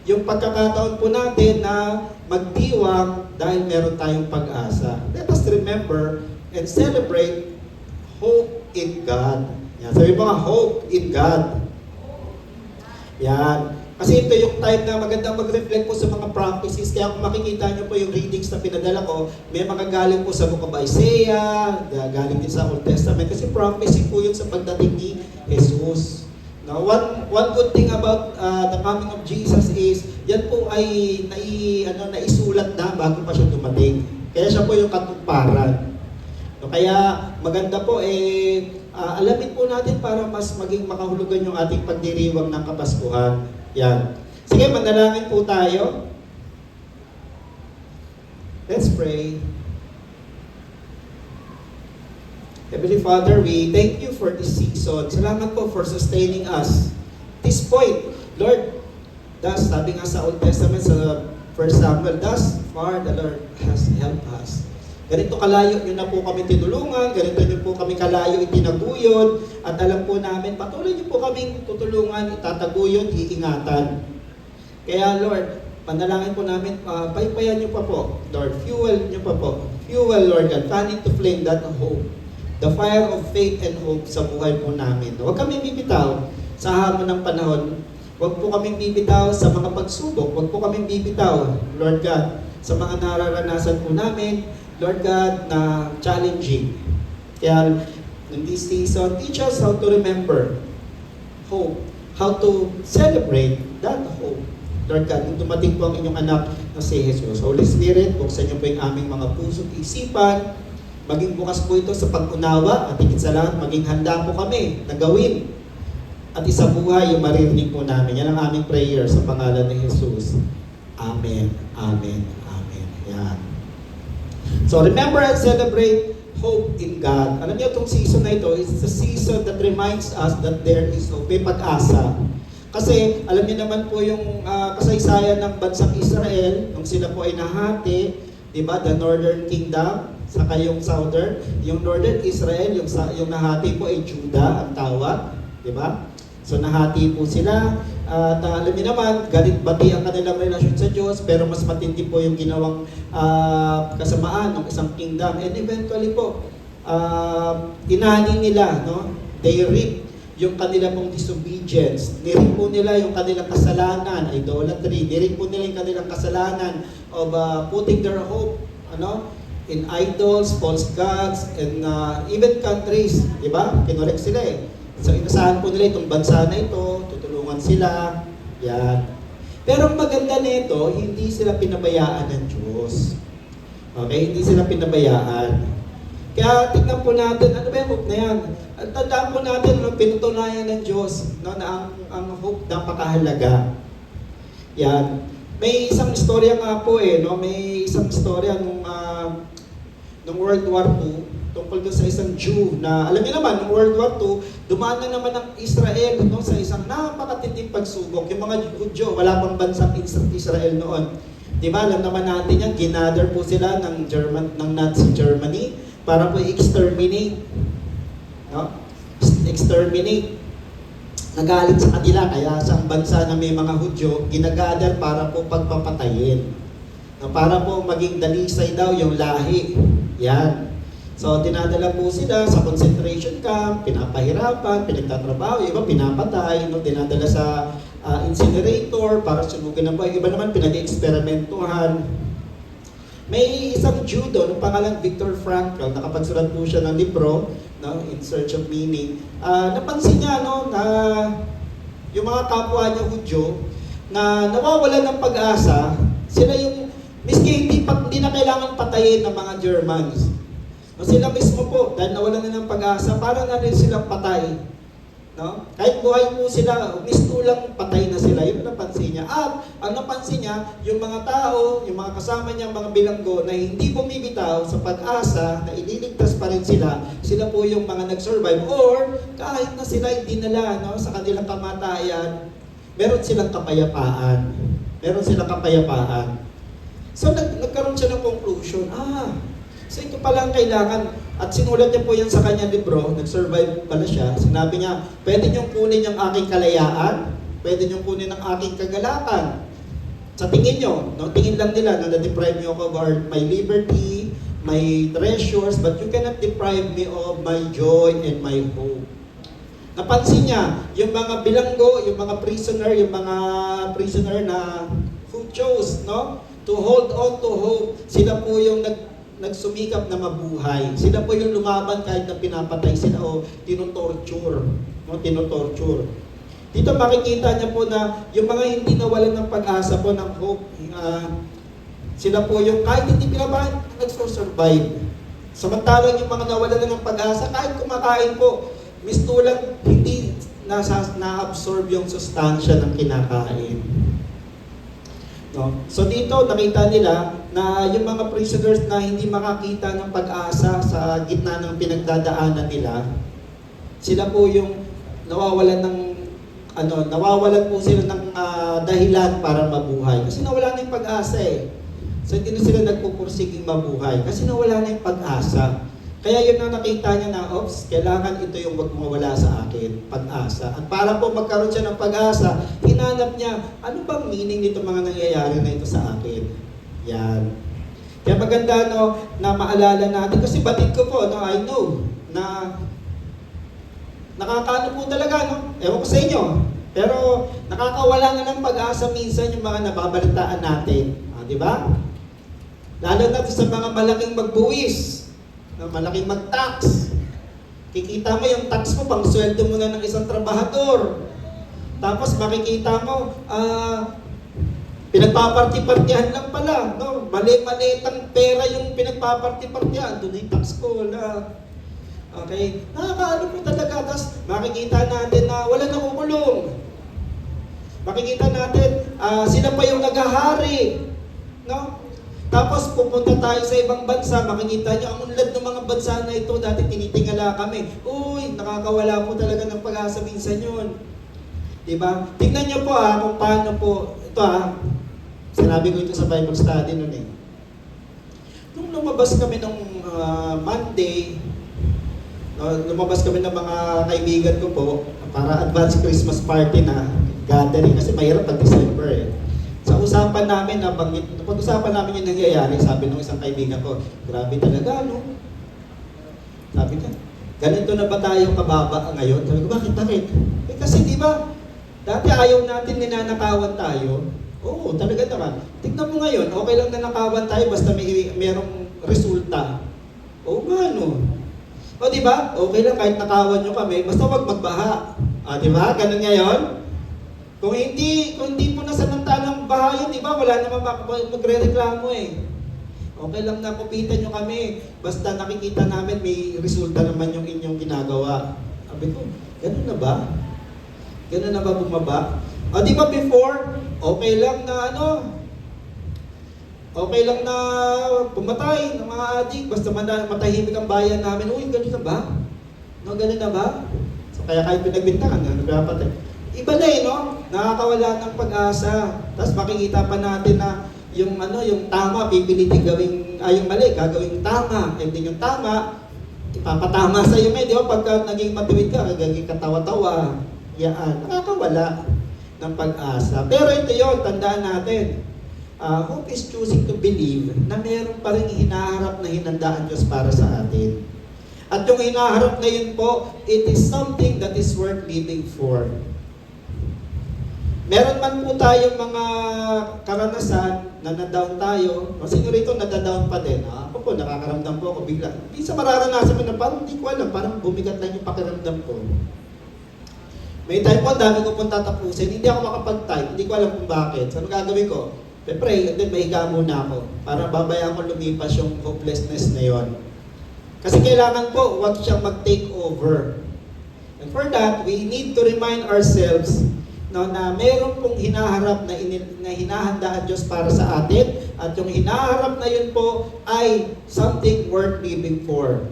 yung pagkakataon po natin na magdiwang dahil meron tayong pag-asa. Let us remember and celebrate hope in God. Yan. Sabi mo nga, hope in God. Yan. Kasi ito yung time na magandang mag-reflect po sa mga prophecies. Kaya kung makikita nyo po yung readings na pinadala ko, may mga galing po sa Book of Isaiah, galing din sa Old Testament. Kasi prophecy po yun sa pagdating ni Jesus. Now, one good thing about the coming of Jesus is, yan po ay naisulat na bago pa siya dumating. Kaya siya po yung katuparan. No, kaya maganda po alamin po natin para mas maging makahulugan yung ating pagdiriwang ng Kapaskuhan. Yan. Sige, manalangin po tayo. Let's pray. Heavenly Father, we thank you for this season. Salamat po for sustaining us. This point, Lord, thus, sabi nga sa Old Testament, sa 1 Samuel, thus far the Lord has helped us. Ganito kalayo nyo na po kami tinulungan, ganito nyo po kami kalayo itinaguyod, at alam po namin, patuloy nyo po kaming tutulungan, itataguyod, iingatan. Kaya Lord, panalangin po namin, paypayan nyo pa po, Lord, fuel nyo pa po. Fuel, Lord God, fan into flame that hope. The fire of faith and hope sa buhay po namin. Huwag kami bibitaw sa hamon ng panahon. Huwag po kami bibitaw sa mga pagsubok. Huwag po kami bibitaw, Lord God, sa mga nararanasan po namin, Lord God, na challenging. Kaya, in this season, teach us how to remember hope. How to celebrate that hope. Lord God, kung dumating po ang inyong anak na si Jesus. Holy Spirit, buksan niyo po yung aming mga puso at isipan. Maging bukas po ito sa pag-unawa at higit sa lahat, maging handa po kami na gawin at isabuhay yung maririnig po namin. Yan ang aming prayer sa pangalan ni Jesus. Amen. Amen. Amen. Yan. So remember and celebrate hope in God. Alam niyo itong season na ito, it's a season that reminds us that there is hope. May pag-asa. Kasi alam niyo naman po yung kasaysayan ng bansang Israel, nung sila po ay nahati, diba, the Northern Kingdom, saka yung Southern, yung Northern Israel, yung nahati po ay Judah ang tawag, di ba? So nahati po sila, at alam niyo naman, galit-bati ang kanilang relasyon sa Diyos, pero mas matindi po yung ginawang kasamaan ng isang kingdom. And eventually po, inani nila, no? They reap yung kanilang pong disobedience. Nirin po nila yung kanilang kasalanan, idolatry. Nirin po nila yung kanilang kasalanan of putting their hope, in idols, false gods, and even countries, di ba? Kinorek sila So inasahan po nila itong bansa na ito, tutulungan sila, yan. Pero ang maganda nito, hindi sila pinabayaan ng Diyos. Okay? Hindi sila pinabayaan. Kaya tignan po natin, ano ba yung hope na yan? At tandaan po natin, pinutunayan ng Diyos, na ang hope napakahalaga. Yan. May isang istorya nga po may isang istorya nung noong World War II, tungkol doon sa isang Jew na, alam niyo naman, noong World War II, dumaan na naman ang Israel no, sa isang napakatinding pagsubok. Yung mga Hudyo, wala pang bansang Israel noon. Di ba, alam naman natin yan, ginather po sila ng Nazi Germany para po exterminate. No? Exterminate. Nagalit sa kanila, kaya sa bansa na may mga Hudyo, ginagather para po pagpapatayin. No, para po maging dalisay daw yung lahi. Yan. So, dinadala po sila sa concentration camp, pinapahirapan, pinagtatrabaho, iba pinapatay, no? Dinadala sa incinerator para sunugin ng buhay. Iba naman pinag-eksperimentuhan. May isang Jew doon, pangalan Viktor Frankl, nakapagsulat po siya ng libro, no, In Search of Meaning. Napansin niya no, na yung mga kapwa niya Hudyo na nawawalan ng pag-asa, sila yung, miski hindi na kailangan patayin ng mga Germans. No, sila mismo po, dahil nawalan na ng pag-asa, parang na rin silang patay. No? Kahit buhay po sila, mistulang patay na sila. Yun ang napansin niya. At ang napansin niya, yung mga tao, yung mga kasama niya, mga bilanggo na hindi bumibitaw sa pag-asa na ililigtas pa rin sila, sila po yung mga nag-survive. Or kahit na sila dinala no, sa kanilang kamatayan, meron silang kapayapaan. Meron silang kapayapaan. So nagkaroon siya ng conclusion, so ito pala ang kailangan. At sinulat niya po yan sa kanyang libro, nag-survive pala siya. Sinabi niya, pwede niyong kunin yung aking kalayaan, pwede niyong kunin ang aking kagalakan. Sa tingin niyo, no, tingin lang nila na na-deprive niyo ako of my liberty, my treasures, but you cannot deprive me of my joy and my hope. Napansin niya, yung mga bilanggo, yung mga prisoner na who chose, no, to hold on to hope, sila po yung nagsumikap na mabuhay. Sila po yung lumaban kahit na pinapatay sila o tinotorture. No? Tinotorture. Dito makikita niya po na yung mga hindi nawalan ng pag-asa po ng hope, sila po yung kahit hindi pinapatay, nagsurvive. Samantalang yung mga nawalan na ng pag-asa, kahit kumakain po, mistulang hindi na-absorb yung sustansya ng kinakain. No? So dito nakita nila na yung mga prisoners na hindi makakita ng pag-asa sa gitna ng pinagdadaanan nila, sila po yung nawawalan po sila ng dahilan para mabuhay. Kasi nawala na yung pag-asa eh. So hindi na sila nagpupursiging mabuhay kasi nawala na yung pag-asa. Kaya yun na nakita niya na, kailangan ito yung wag mawala sa akin, pag-asa. At para po magkaroon siya ng pag-asa, hinanap niya, ano bang meaning nito mga nangyayari na ito sa akin? Yan. Kaya maganda no, na maalala natin, kasi batid ko po, no, I know, na nakakaano po talaga, no? Ewan ko sa inyo. Pero nakakawala na ng pag-asa minsan yung mga nababalitaan natin. Di ba? Lalo na sa mga malaking magbuwis, malaking mag-tax. Kikita mo yung tax mo, pang sweldo mo na ng isang trabahador. Tapos makikita mo, pinagpaparti-partihan lang pala. No? Mali-malitang pera yung pinagpaparti-partihan. Doon yung tax ko, wala. Okay? Nakakaano po talaga. Tapos makikita natin na wala nakukulong. Makikita natin, sila pa yung naghahari. No? Tapos pupunta tayo sa ibang bansa, makikita nyo, ang unlad ng mga bansa na ito, dati tinitingala kami. Uy, nakakawala po talaga ng pag-asa minsan yun. Diba? Tingnan nyo po kung paano po, ito sinabi ko ito sa Bible study nun eh. Nung lumabas kami nung Monday, lumabas kami ng mga kaibigan ko po, para advance Christmas party na gathering, kasi mahirap pag December eh. Sa usapan namin, pag-usapan namin yung nangyayari, sabi ng isang kaibigan ko, grabe talaga, no? Sabi niya, ganito na ba tayo kababa ngayon? Sabi ko, bakit? Kasi di ba, dati ayaw natin ninanakawan tayo. Oo, talaga naman. Tignan mo ngayon, okay lang nanakawan tayo basta merong resulta. Oo nga, no? O di ba, okay lang kahit nakawan nyo kami, basta wag magbaha. Di ba, ganun ngayon? Kung hindi po nasamantalang baha yun, di ba? Wala naman magre-reklamo eh. Okay lang na kupitan nyo kami. Basta nakikita namin may resulta naman yung inyong ginagawa. Sabi ko, ganun na ba? Ganun na ba bumaba? Di ba before, okay lang na Okay lang na pumatay ng mga adik, basta matahimik ang bayan namin. Uy, ganun na ba? No, ganun na ba? So, kaya kahit pinagbintangan, nagpapatay. Iba na no? Nakakawala ng pag-asa. Tapos makikita pa natin na yung yung tama, pipilitin gawing, yung mali, gagawing tama. And then yung tama, ipapatama sa iyo, di ba? Pagka naging matuwid ka, naging katawa-tawa, yan, nakakawala ng pag-asa. Pero ito yun, tandaan natin. Hope is choosing to believe na meron pa rin hinaharap na hinandaan Diyos para sa atin. At yung hinaharap na yun po, it is something that is worth living for. Meron man po tayong mga karanasan na na-down tayo. Sino rito nada-down pa din? Ako po, nakakaramdam po ako bigla. Minsan mararanasan mo na parang hindi ko alam, parang bumigat lang yung pakiramdam ko. May time po, dami ko pong tatapusin. Hindi ako makapag-type, hindi ko alam kung bakit. So, ano gagawin ko? Pray, and then mahiga muna ako para babayaan ko lumipas yung hopelessness na yon. Kasi kailangan po, huwag siyang mag-take over. And for that, we need to remind ourselves na meron pong hinaharap na hinahanda ang Diyos para sa atin, at yung hinaharap na yun po ay something worth living for.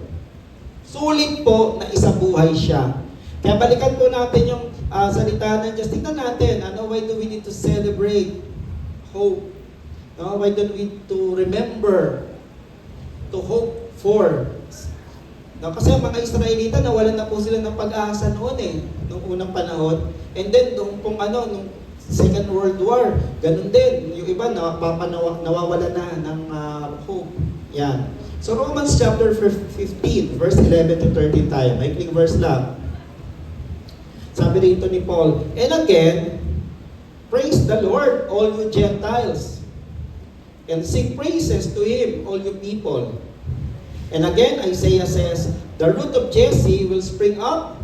Sulit po na isabuhay siya. Kaya balikan po natin yung salita ng Diyos. Tingnan natin, why do we need to celebrate hope? Why don't we to remember to hope for? Kasi ang mga Israelita, nawalan na po sila ng pag-asa noon nung unang panahon. And then, nung Second World War, ganun din. Yung iba, nawawala na ng hope. Yan. So, Romans chapter 15, verse 11 to 13 tayo. Maikling verse lang. Sabi rito ni Paul, and again, praise the Lord, all you Gentiles, and sing praises to Him, all you people. And again, Isaiah says, the root of Jesse will spring up,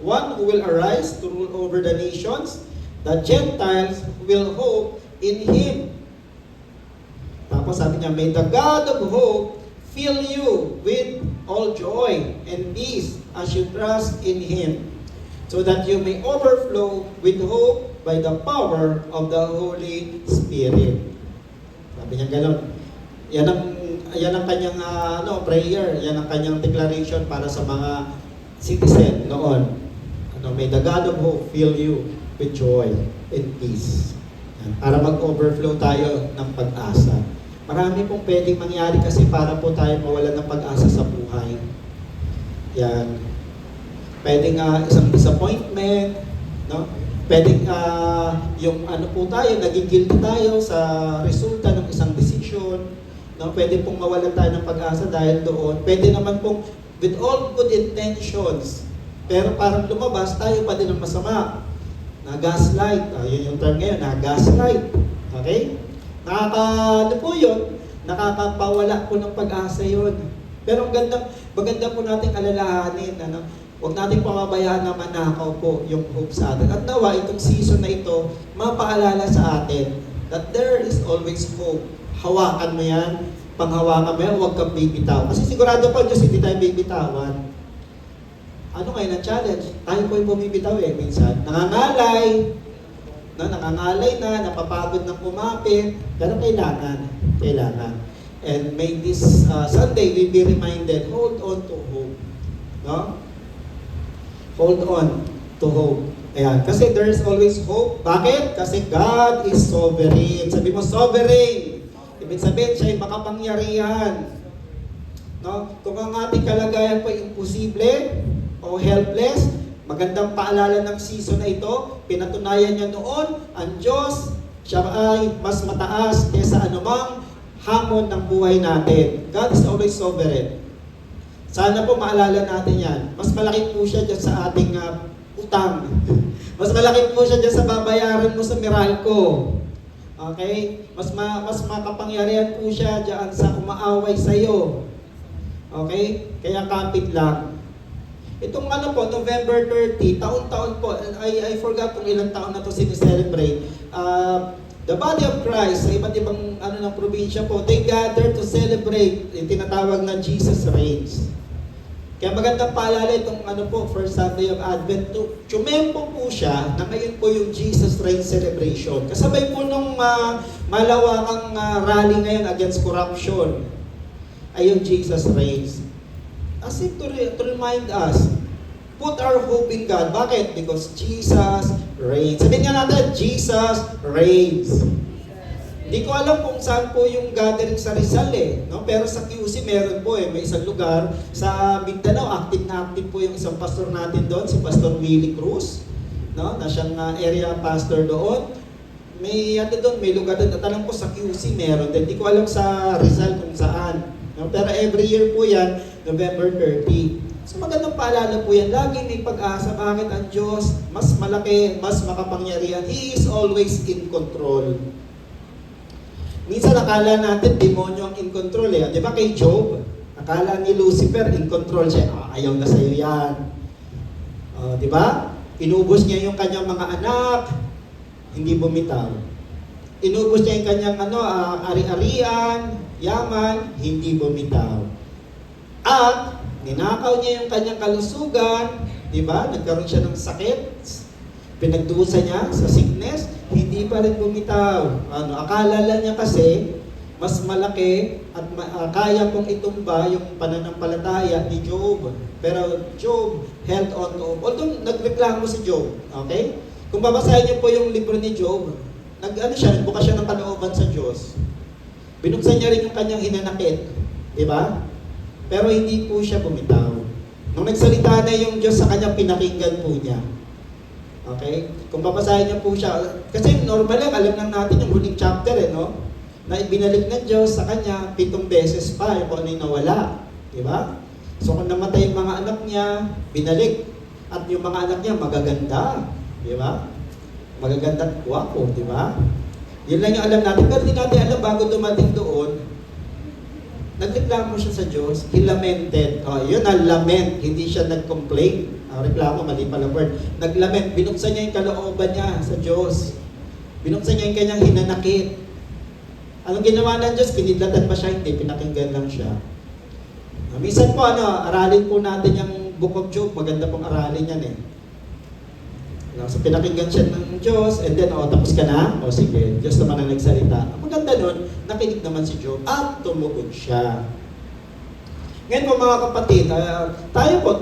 one who will arise to rule over the nations. The Gentiles will hope in Him. Tapos sabi niya, may the God of hope fill you with all joy and peace as you trust in Him, so that you may overflow with hope by the power of the Holy Spirit. Sabi niya gano'n. Yan ang kanyang prayer, yan ang kanyang declaration para sa mga citizen noon. May the God of hope fill you with joy and peace. Yan, para mag-overflow tayo ng pag-asa. Marami pong pwedeng mangyari kasi para po tayo mawalan ng pag-asa sa buhay. Yan. Pwedeng isang disappointment, no? Pwedeng yung po tayo, naging guilty tayo sa resulta ng isang decision. No? Pwede pong mawalan tayo ng pag-asa dahil doon. Pwede naman pong with all good intentions, pero parang lumabas tayo pa din ng masama. Na-gaslight. Yun yung term ngayon, na-gaslight. Okay? Po yun, nakakapawala po ng pag-asa yun. Pero maganda po nating alalahanin, huwag natin pamabayaan na manakaw po yung hope sa atin. At nawa, itong season na ito, mapaalala sa atin that there is always hope. Hawakan mo yan, panghawakan mo yan, huwag kang bibitaw. Kasi sigurado pa Diyos, hindi tayo bibitawan. Ano ngayon ang challenge? Tayo po yung bumibitaw minsan. Nangangalay na, napapagod ng kumapit, pero kailangan. And may this Sunday, we be reminded, hold on to hope. No? Hold on to hope. Ayan. Kasi there is always hope. Bakit? Kasi God is sovereign. Sabi mo, sovereign. Ibig sabihin, siya ay makapangyarihan. No? Kung ang ating kalagayan po ay imposible o helpless, magandang paalala ng season na ito, pinatunayan niya noon, ang Diyos, siya ay mas mataas kaysa anumang hamon ng buhay natin. God is always sovereign. Sana po maalala natin yan. Mas malaki po siya dyan sa ating utang. Mas malaki po siya dyan sa babayaran mo sa Meralco. Okay? Mas makapangyarihan po siya dyan sa umaaway sa'yo. Okay? Kaya kapit lang. Itong November 30, taon-taon po, I forgot kung ilang taon na ito sinicelebrate. The body of Christ sa iba't ibang ng probinsya po, they gather to celebrate yung tinatawag na Jesus Reigns. Kaya magandang paalala itong first Sunday of Advent. Tumempo po siya na ngayon po yung Jesus Reigns celebration. Kasabay po nung malawakang rally ngayon against corruption ay yung Jesus Reigns. As if to remind us, put our hope in God. Bakit? Because Jesus reigns. Sabihin nga natin, Jesus reigns. Hindi ko alam kung saan po yung gathering sa Rizal no? Pero sa QC meron po may isang lugar. Sa Mindanao, active na active po yung isang pastor natin doon, si Pastor Willie Cruz, no? Na siyang area pastor doon. May doon, may lugar doon. At alam ko sa QC meron din. Hindi ko alam sa Rizal kung saan. No? Pero every year po yan, November 30. So magandang paalala po yan. Lagi may pag-asa. Bakit ang Diyos mas malaki, mas makapangyarihan? He is always in control. Minsan akala natin demonyo ang in control Di ba kay Job? Akala ni Lucifer in control siya. Ayaw na sa'yo yan. Di ba? Inubos niya yung kanyang mga anak, hindi bumitaw. Inubos niya yung kanyang ari-arian, yaman, hindi bumitaw. At ninakaw niya yung kanyang kalusugan, di ba? Nagkaroon siya ng sakit. Pinagdusa niya sa sickness, hindi pa rin bumitaw. Akala lang niya kasi mas malaki at kaya pong itumba yung pananampalataya ni Job. Pero Job held on to. Although nagreklamo si Job, okay? Kung babasahin niyo po yung libro ni Job, nagbukas siya ng kalooban sa Diyos. Binuksan niya rin yung kanyang hinanakit, di ba? Pero hindi po siya bumitaw. Nung nagsalita na yung Diyos sa kanya, pinakinggan po niya. Okay? Kung babasahin niyo po siya, kasi normal lang, alam lang natin yung huling chapter, no? Na ibinalik ng Diyos sa kanya 7 beses pa, yung kung ano yung nawala. Di ba? So kung namatay yung mga anak niya, binalik. At yung mga anak niya, magaganda. Di ba? Magaganda at guwapo, di ba? Yun lang yung alam natin. Pero di natin alam, bago dumating doon, nagreklamo siya sa Diyos, he lamented. Yun ang lament, hindi siya nag-complain. Reklamo, mali pala word. Naglament, binuksan niya yung kalooban niya sa Diyos. Binuksan niya yung kanyang hinanakit. Anong ginawa ng Diyos? Kinidlatan pa siya? Hindi, pinakinggan lang siya. Minsan po, aralin po natin yung Book of Job. Maganda pong aralin yan So pinakinggan siya ng Diyos, and then, tapos ka na? Sige, Diyos naman ang nagsalita. Ang maganda nun, nakinig naman si Job at tumugon siya. Ngayon po mga kapatid, tayo po,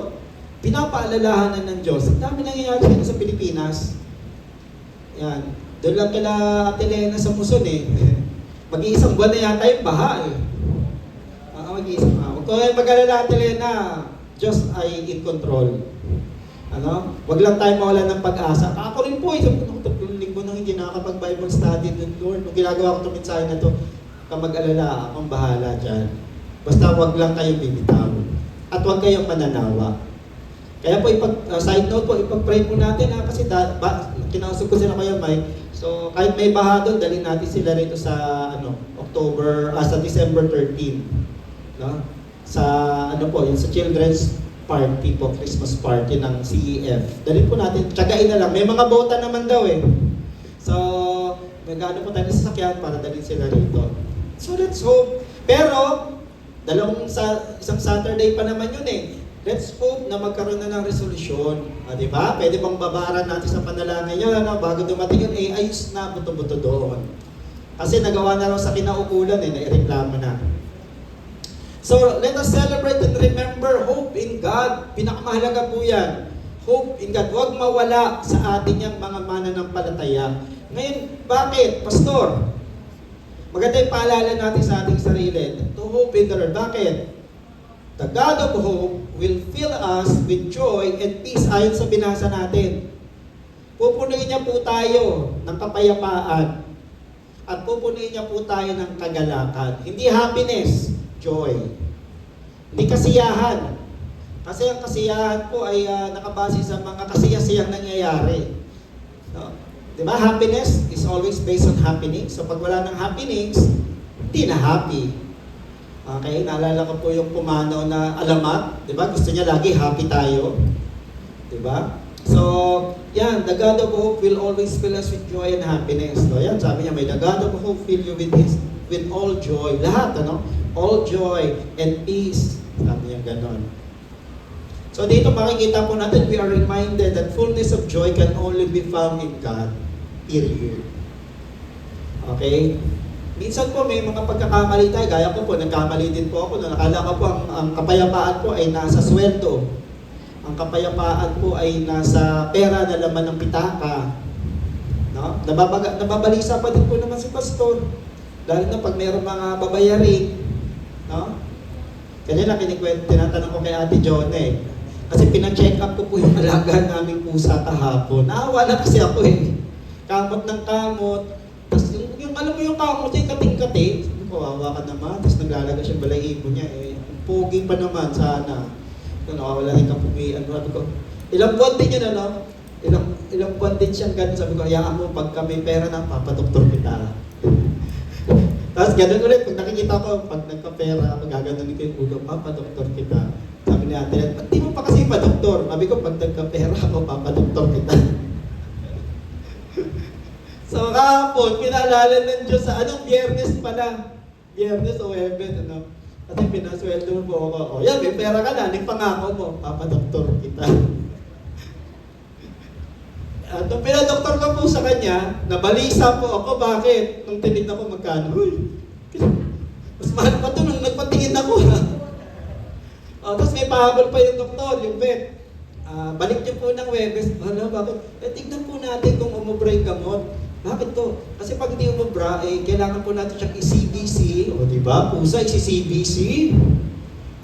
pinapaalalahanan ng Diyos. Ang dami nangyayari sa Pilipinas. Yan. Doon lang kila Ate Lena sa Muson Mag-iisang buwan na yata yung baha mag-iisang buwan. Huwag ko mag-alala Ate Lena, Diyos ay in control. Wag lang tayo mawala ng pag-asa. Ako rin po, isang 3 linggo nang hindi nakakapag-Bible study ng Lord. Nung ginagawa ko itong mensahe na ito, mag-alala, akong bahala dyan. Basta wag lang kayong bibitaw. At wag kayong mananawa. Kaya po, side note po, ipag-pray po natin kasi kinausap ko sila kayo, Mike. So, kahit may baha doon, dalhin natin sila rito sa sa December 13. No? Sa yung sa children's party po, Christmas party ng CEF. Dalhin po natin, tsagain na lang. May mga bota naman daw So, magano po tayo sa sasakyan para dalhin sila rito. So, let's hope. Pero, isang Saturday pa naman yun Let's hope na magkaroon na ng resolusyon. Di ba? Pwede bang babaran natin sa panalangin yun, bago dumating yun, ayos na, buto-buto doon. Kasi nagawa na raw sa kinaukulan, naireklamo na. So, let us celebrate and remember hope in God. Pinakamahalaga po yan. Hope in God. Huwag mawala sa atin yung mga mananampalataya. Ngayon, bakit? Pastor, maganda yung paalala natin sa ating sarili. To hope in the Lord. Bakit? The God of hope will fill us with joy and peace ayon sa binasa natin. Pupunuin niya po tayo ng kapayapaan at pupunuin niya po tayo ng kagalakan. Hindi happiness, joy. Hindi kasiyahan. Kasi ang kasiyahan po ay nakabase sa mga kasiyasiyang nangyayari. Diba? Happiness is always based on happenings. So pag wala ng happenings, hindi na happy. Okay, naalala ko po yung pumanaw na alamat, 'di ba? Gusto niya lagi happy tayo. 'Di ba? So, yan, the God of hope will always fill us with joy and happiness. So, yan, sabi niya, may the God of hope fill you with all joy. Lahat, All joy and peace. Sabi niya ganon. So dito makikita po natin, we are reminded that fullness of joy can only be found in God. Period. Okay? Minsan po may mga pagkakamali tayo, gaya ko po, nagkamali din po ako. Nakala ko po ang kapayapaan po ay nasa sweldo. Ang kapayapaan po ay nasa pera na laman ng pitaka. No? Nababalisa pa din po naman si pastor. Lalo na pag mayroong mga babayarin. No? Kanina tinatanong ko kay Ate John eh. Kasi pina-check up ko po yung alaga naming pusa kahapon. Naawa na kasi ako eh. Kamot ng kamot. Tapos yung alam mo yung kamot ay kating-kati. Kawawa ka naman. Tapos naglalaga siya balahibo niya eh. Pogi pa naman sana. Nakawala rin kapugian. Sabi ko, ilang buwan din yun ano? Ilang buwan din siyang ganun. Sabi ko, hayaan mo pagka may pera na, papadoktor kita. Tapos ganun ulit, pag nakikita ko, pag nagka-pera, magaganon ko yung ulo, papadoktor kita. Sabi ni Ate, ba't di mo pa kasi pa-doktor? Sabi ko, pag nagka-pera ako, papadoktor kita. So kahapon, pinaalala ng Diyos sa anong Biyernes pala. Biyernes o Webes, ano? Kasi pinasweldo mo ako. O yan, may pera ka na, pangako mo, papadoktor kita. At nung pinadoktor ko po sa kanya, nabalisa po ako, bakit? Nung tinignan ko magkano, uy, mas mahal pa ito nung nagpatingin ako. Tapos may pahabol pa yung doktor, yung vet. Balik niyo po ng Webes. Hala, bakit? Tignan po natin kung umubra yung gamot. Bakit to? Kasi pag hindi umubra, kailangan po natin siyang i-CBC. O diba? Pusa, i-CBC.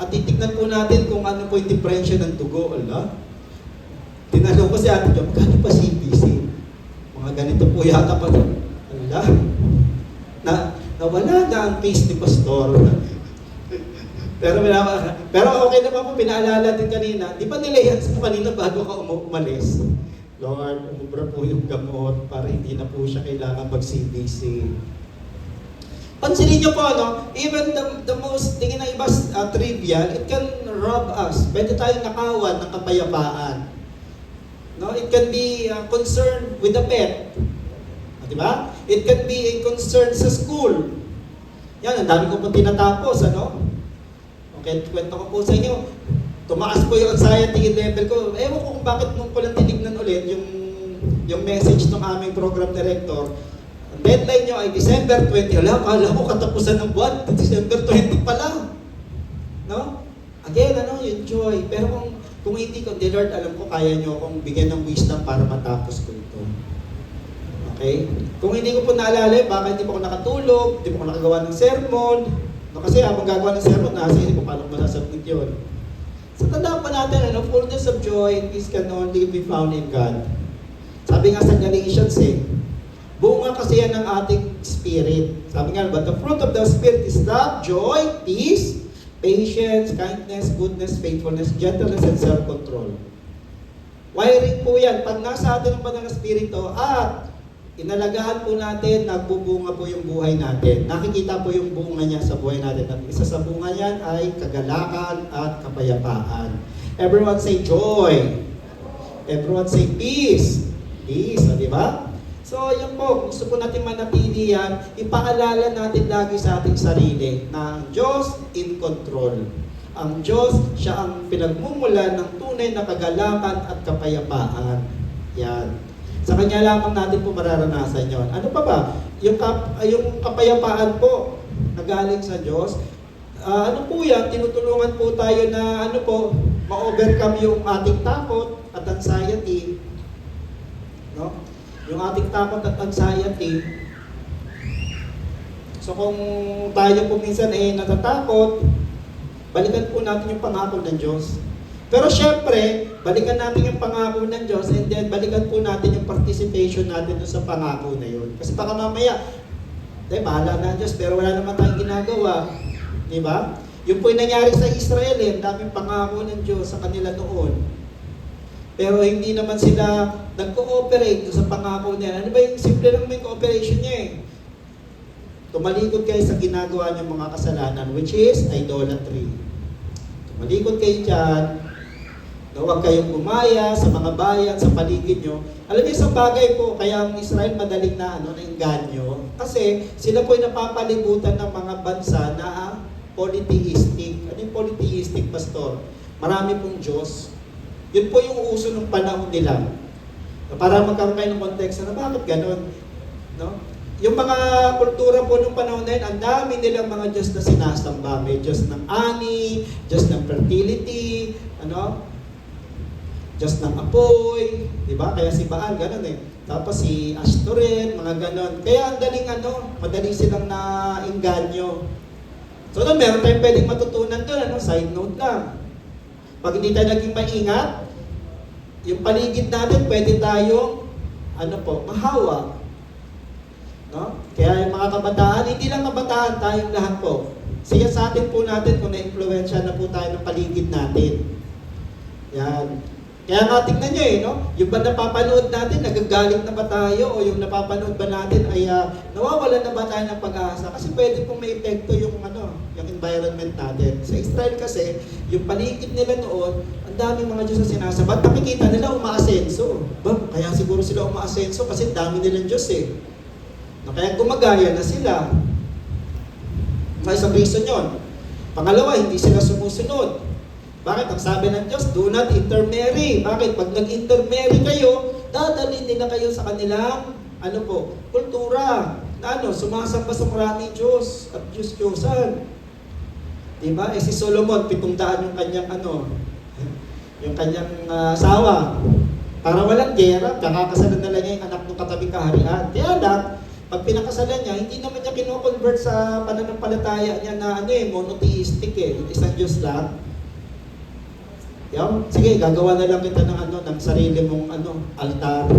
At titignan po natin kung ano po yung diferensya ng dugo. Ala? Tinanong ko si Ate John, magkano pa CBC? Mga ganito po yata pa. Ala? Nawala na ang case ni Pastor. pero okay naman po, pinaalala din kanina. Di ba nila yan sa kanina bago ka umalis? Lord, umubra po yung gamot para hindi na po siya kailangan mag-CBC. Pansinin niyo po, no? Even the most, tingin na iba trivial, it can rob us. Pwede tayong nakawan ng kapayapaan. No? It can be concerned with the pet. Diba? It can be a concern sa school. Yan, ang dami ko po tinatapos, ano? Okay, kwento ko po sa inyo. Tumaas po yung anxiety level ko. Ewan ko kung bakit nung ko lang tinignan ulit yung message ng aming program director. Ang deadline nyo ay December 20. Akala ko katapusan ng buwan. December 20 pala. No? Again, yung joy. Pero kung hindi ko, Lord, alam ko kaya nyo akong bigyan ng wisdom para matapos ko ito. Okay? Kung hindi ko po naalala, baka hindi po ako nakatulog, hindi po ako nakagawa ng sermon. No, kasi habang gagawa ng sermon, nasa isip ko paano ko masasabit yun. So tandaan pa natin, fullness of joy and peace can only be found in God. Sabi nga sa Galatians bunga kasi yan ng ating spirit. Sabi nga, but the fruit of the Spirit is love, joy, peace, patience, kindness, goodness, faithfulness, gentleness, and self-control. Wiring po yan. Pag nasa atin ang banal na spirito at inalagaan po natin, nagbubunga po yung buhay natin. Nakikita po yung bunga niya sa buhay natin. At isa sa bunga niyan ay kagalakan at kapayapaan. Everyone say joy. Everyone say peace. Peace, di ba? So, yun po, gusto po natin manatili yan, ipaalala natin lagi sa ating sarili na ang Diyos in control. Ang Diyos, siya ang pinagmumulan ng tunay na kagalakan at kapayapaan. Yan. Sa Kanya lamang natin po mararanasan yon. Ano pa ba? Yung kapayapaan po na galing sa Diyos, ano po yan? Tinutulungan po tayo na ma-overcome yung ating takot at anxiety. No? Yung ating takot at anxiety. So kung tayo po minsan natatakot, balikan po natin yung pangako ng Diyos. Pero syempre, balikan natin yung pangako ng Diyos and then balikan po natin yung participation natin sa pangako na yun. Kasi baka mamaya, bahala na ang Diyos pero wala naman tayong ginagawa. Di ba? Yung po yung nangyari sa Israel, ang daming pangako ng Diyos sa kanila noon. Pero hindi naman sila nag-cooperate sa pangako niya. Ano ba yung simple lang yung cooperation niya Tumalikod kayo sa ginagawa niyong mga kasalanan, which is idolatry. Tumalikod kayo dyan, na huwag kayong gumaya sa mga bayan, sa paligid nyo. Alam niyo, isang bagay po, kaya ang Israel madaling nainganyo, kasi sila po ay napapalibutan ng mga bansa na polytheistic. Ano yung polytheistic, Pastor? Marami pong Diyos. Yun po yung uso ng panahon nila. Para magkaroon kayo ng konteksto na bakit ganun. No? Yung mga kultura po nung panahon na yun, ang dami nilang mga Diyos na sinasamba. May Diyos ng ani, Diyos ng fertility, Diyos ng apoy, di ba? Kaya si Baal, ganun eh. Tapos si Ashtoreth, mga ganun. Kaya ang daling madali silang nainganyo. So doon, meron tayong pwedeng matutunan doon, side note lang. Pag hindi tayo naging maingat, yung paligid natin, pwede tayong, mahawa. No? Kaya yung mga kabataan, hindi lang kabataan, tayong lahat po. Siya sa atin po natin kung na-influensya na po tayo ng paligid natin. Yan. Kaya nga tingnan nyo yung ba napapanood natin, nagagalit na ba tayo? O yung napapanood ba natin ay nawawalan na ba tayo ng pag-asa? Kasi pwede pong may epekto yung environment natin. Sa Israel kasi, yung paligid nila noon, ang daming mga Diyos na sinasabat. Nakikita nila umaasenso. Kaya siguro sila umaasenso kasi dami nilang Diyos eh. Kaya gumagaya na sila. May isang reason yun. Pangalawa, hindi sila sumusunod. Bakit? Ang sabi ng Diyos, do not intermarry. Bakit? Pag nag-intermarry kayo, dadalhin nila kayo sa kanilang, kultura. Na sumasamba sa maraming Diyos at Diyos-Diyosan. Diba? Si Solomon, 700 yung kanyang yung kanyang asawa. Para walang gera, kakakasalan na lang niya yung anak ng katabing kaharian. Kaya lang, pag pinakasalan niya, hindi naman niya kino-convert sa pananampalataya niya na monotheistic yung isang Diyos lang. Sige, gagawa na lang kita ng sarili mong altar.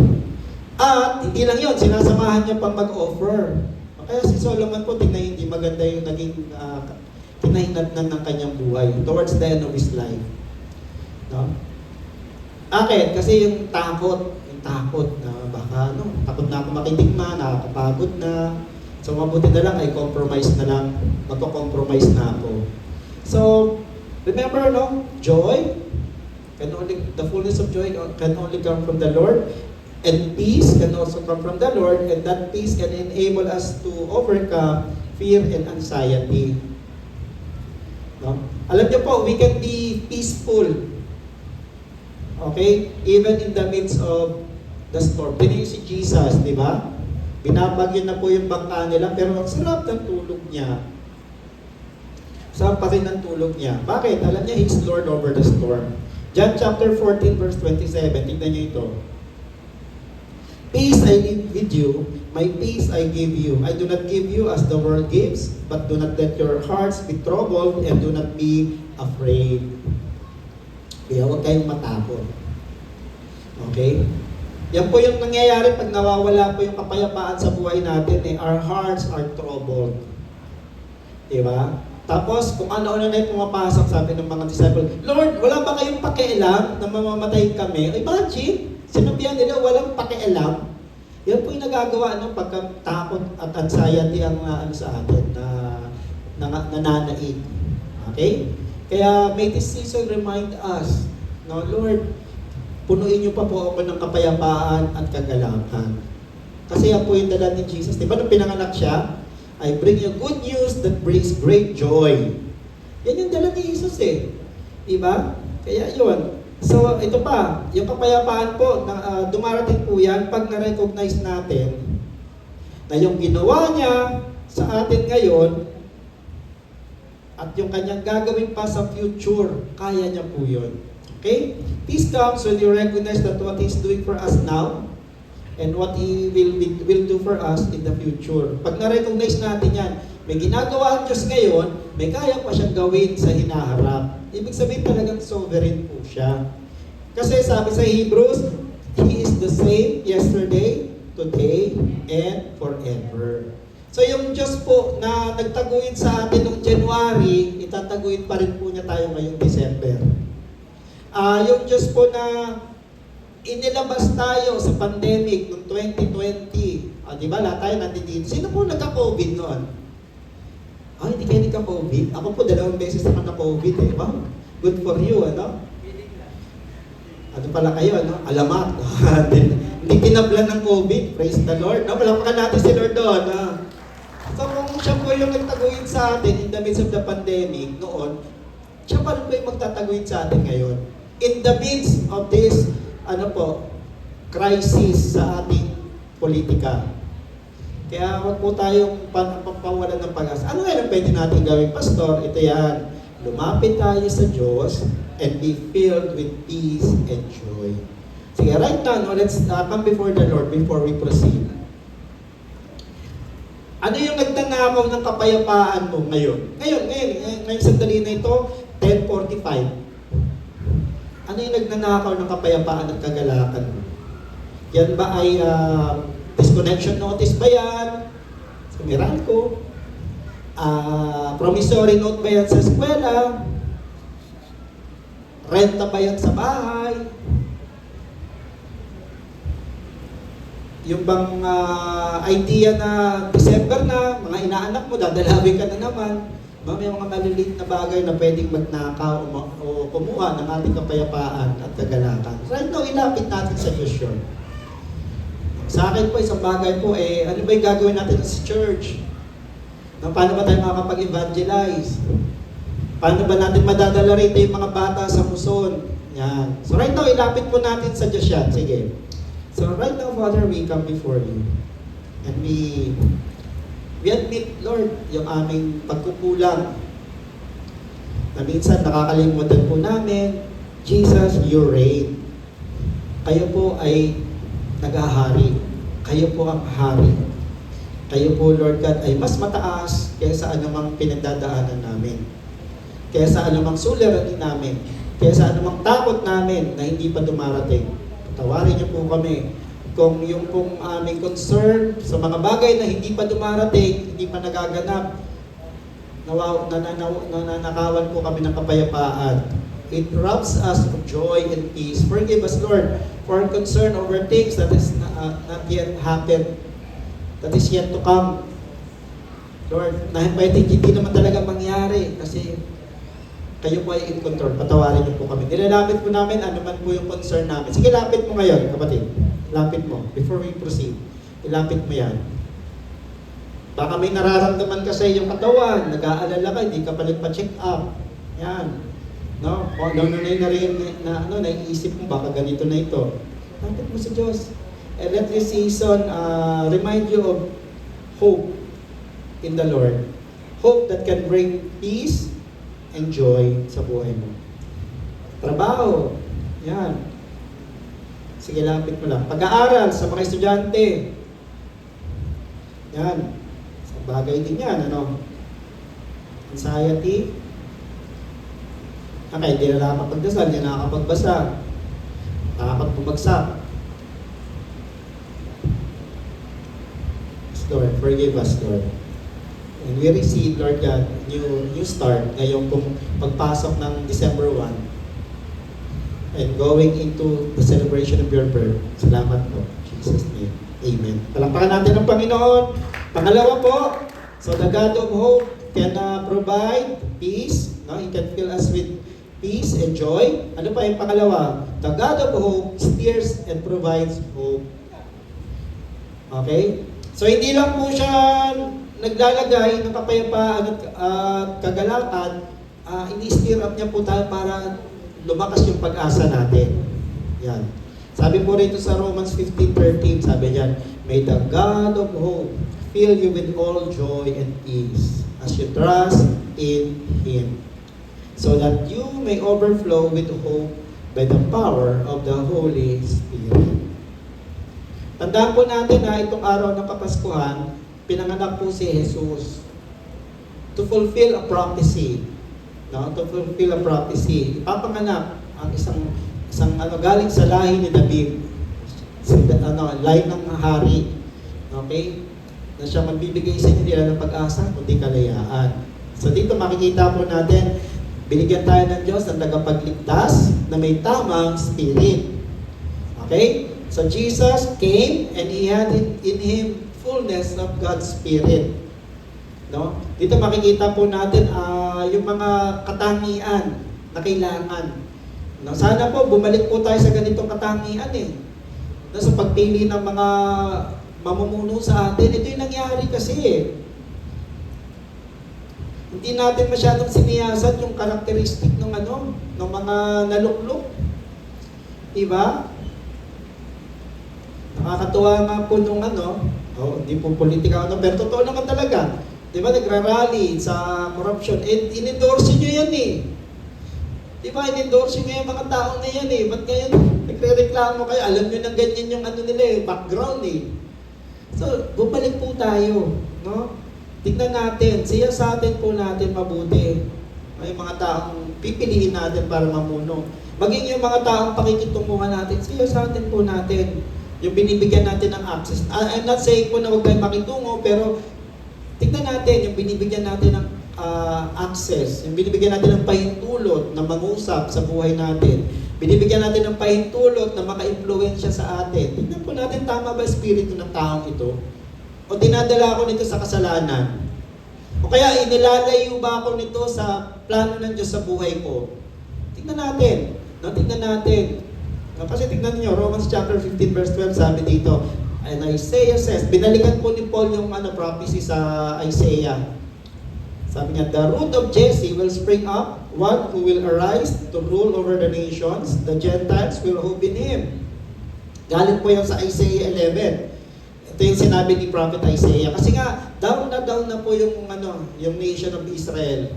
At hindi lang yon, sinasamahan niya pang mag-offer. Kaya si Solomon po, tingnan hindi maganda yung naging kinahinatnan ng kanyang buhay towards the end of his life. No? Bakit? Kasi yung takot na baka takot na ako makitigma, nakakapagod na. So mabuti na lang ay compromise na lang, magko-compromise na ako. So, remember joy, the fullness of joy can only come from the Lord, and peace can also come from the Lord, and that peace can enable us to overcome fear and anxiety. No? Alam niyo po, we can be peaceful. Okay? Even in the midst of the storm. Tingnan si Jesus, di ba? Binabagyo na po yung bangka nila, pero ang sarap ng tulog niya. Sarap pa rin ng tulog niya. Bakit? Alam niya, He's Lord over the storm. John chapter 14 verse 27, tignan niyo ito. Peace I leave with you, my peace I give you. I do not give you as the world gives, but do not let your hearts be troubled and do not be afraid. Kaya huwag kayong matakot. Okay? Yan po yung nangyayari pag nawawala po yung kapayapaan sa buhay natin. Our hearts are troubled. Diba? Tapos, kung ano-ano na yung pumapasok, sabi ng mga disciple, Lord, wala ba kayong pakialam na mamamatay kami? Imagine, sinabihan nila, walang pakialam. Yan po yung nagagawa pagkatakot at anxiety ang sa atin na nananaig. Okay? Kaya may this season remind us, Lord, punuin niyo pa po ako ng kapayapaan at kagalakan. Kasi yan po yung dala ni Jesus. Diba nung pinanganak siya, I bring you good news that brings great joy. Yan yung dala ni Jesus Diba? Kaya yun. So, ito pa, yung kapayapaan po, dumarating po yan pag na-recognize natin na yung ginawa niya sa atin ngayon at yung kanyang gagawin pa sa future, kaya niya po yun. Okay? Peace comes when you recognize that what He's doing for us now and what He will do for us in the future. Pag na-recognize natin yan, may ginagawa ang Diyos ngayon, may kaya pa siyang gawin sa hinaharap. Ibig sabihin talagang sovereign po siya. Kasi sabi sa Hebrews, He is the same yesterday, today, and forever. So yung Diyos po na nagtaguyod sa atin noong January, itataguyod pa rin po niya tayo ngayong December. Yung Diyos po na inilabas tayo sa pandemic noong 2020. Di ba? Lahat tayo nandito. Sino po nagka-COVID noon? Hindi kayo nagka-COVID? Ako po 2 beses naman na-COVID Wow, good for you, Ano pala kayo, Alamat. Hindi kinablan ng COVID. Praise the Lord. Palakpakan natin si Lord doon. So kung siya po yung nagtaguyod sa atin in the midst of the pandemic noon, siya pa rin po yung magtataguyod sa atin ngayon. in the midst of this, crisis sa ating politika. Kaya huwag po tayong pampawalan ng pag-asa. Ano yan ang pwede natin gawin, Pastor? Ito yan. Lumapit tayo sa Diyos and be filled with peace and joy. Sige, right now, let's come before the Lord before we proceed. Ano yung nagnanakaw ng kapayapaan mo ngayon? Ngayon sandali na ito, 10:45. Ano yung nagnanakaw ng kapayapaan at kagalakan mo? Yan ba ay disconnection notice ba yan? Sa Meralco? Promissory note ba yan sa eskwela? Renta ba yan sa bahay? Yung bang idea na December na, mga inaanak mo, dadalawin ka na naman. May mga maliliit na bagay na pwedeng magnakaw o kumuha ng ating kapayapaan at kagalakan. Right now, ilapit natin sa Diyos yun. Sa akin po, isang bagay po, ano ba yung gagawin natin sa church? Paano ba tayo makakapag-evangelize? Paano ba natin madadala rito yung mga bata sa Muson? Yan. So right now, ilapit po natin sa Diyos yan. Sige. So right now, Father, we come before you. And we admit, Lord, yung aming pagkukulang. Na minsan nakakalimutan po namin, Jesus, you reign. Kayo po ay naghahari. Kayo po ang hari. Kayo po, Lord God, ay mas mataas kaysa anumang pinagdadaanan namin. Kaysa anumang suliranin namin. Kaysa anumang takot namin na hindi pa dumarating. Tawarin niyo po kami kung yung pong aming concern sa mga bagay na hindi pa dumarating, hindi pa nagaganap, nananakawan po kami ng kapayapaan. It robs us of joy and peace. Forgive us, Lord, for our concern over things that is not yet happened, that is yet to come. Lord, na pwede hindi naman talaga mangyari kasi kayo po ay in control. Patawarin niyo po kami. Nilalapit po namin ano man po yung concern namin. Sige, lapit mo ngayon, kapatid. Lapit mo. Before we proceed, ilapit mo yan. Baka may nararamdaman ka sa iyong katawan, nag-aalala ka, hindi ka pa nagpa-check up. Yan. No? O naiisip mo, baka ganito na ito. Lapit mo sa Diyos. And let this season remind you of hope in the Lord. Hope that can bring peace and joy sa buhay mo. Trabaho. Yan. Sige, lapit mo lang. Pag-aaral sa mga estudyante. Yan. Sa bagay din yan, Anxiety. Okay, hindi na nakakapagdasal, hindi na nakakapagbasa. Nakakapagpumagsak. Lord, forgive us, Lord. And we receive, Lord God, new start ngayong pong pagpasok ng December 1 and going into the celebration of your birth. Salamat po. In Jesus' name. Amen. Palakpakan natin ang Panginoon. Pangalawa po, so the God of hope can provide peace. No? He can fill us with peace and joy. Ano pa yung pangalawa? The God of hope steers and provides hope. Okay? So hindi lang po siya naglalagay ng kapayapaan at kagalakan, ini-steer up niya po tayo para lumakas yung pag-asa natin. Yan. Sabi po rito sa Romans 15:13, sabi niyan, may the God of hope fill you with all joy and peace as you trust in Him, so that you may overflow with hope by the power of the Holy Spirit. Tandaan po natin na itong araw ng Kapaskuhan, pinanganak po si Jesus to fulfill a prophecy. No? To fulfill a prophecy. Ipapanganak ang isang galing sa lahi ni David. Lahi ng hari. Okay? Na siya magbibigay sa inyo nila ng pag-asa, kundi kalayaan. So dito makikita po natin, binigyan tayo ng Diyos ng tagapagligtas na may tamang spirit. Okay? So Jesus came and He had in Him fullness of God's Spirit. No? Dito makikita po natin yung mga katangian na kailangan. No? Sana po bumalik po tayo sa ganitong katangian no? Sa pagpili ng mga mamumuno sa atin. Ito yung nangyari kasi Hindi natin masyadong siniyasat yung karakteristik ng mga naluklok. Diba? Nakakatuwa nga po nung hindi po politika pero totoo naman talaga. Diba, nagra-rally sa corruption. In-endorse nyo yan eh. Diba, in-endorse nyo yung mga taong na yan eh. Ba't ngayon, nagre-reklamo kayo? Alam nyo ng ganyan yung nila background eh. So, bumalik po tayo. No? Tignan natin, siyasatin po natin mabuti. May mga taong pipiliin natin para mamuno. Maging yung mga taong pakikitunguhan natin, siyasatin po natin. Yung binibigyan natin ng access. I'm not saying po na huwag tayong makitungo, pero tignan natin yung binibigyan natin ng access, yung binibigyan natin ng pahintulot na mangusap sa buhay natin. Binibigyan natin ng pahintulot na maka-impluwensya sa atin. Tignan po natin, tama ba espiritu ng taong ito? O dinadala ako nito sa kasalanan? O kaya inilalayo ba ako nito sa plano ng Diyos sa buhay ko? Tignan natin. No, tignan natin. No, kasi tignan niyo, Romans chapter 15 verse 12 sabi dito, and Isaiah says, binalikan po ni Paul yung prophecy sa Isaiah. Sabi niya, the root of Jesse will spring up, one who will arise to rule over the nations, the Gentiles will hope in him. Galing po yan sa Isaiah 11. Ito yung sinabi ni Prophet Isaiah. Kasi nga, down na po yung, yung nation of Israel.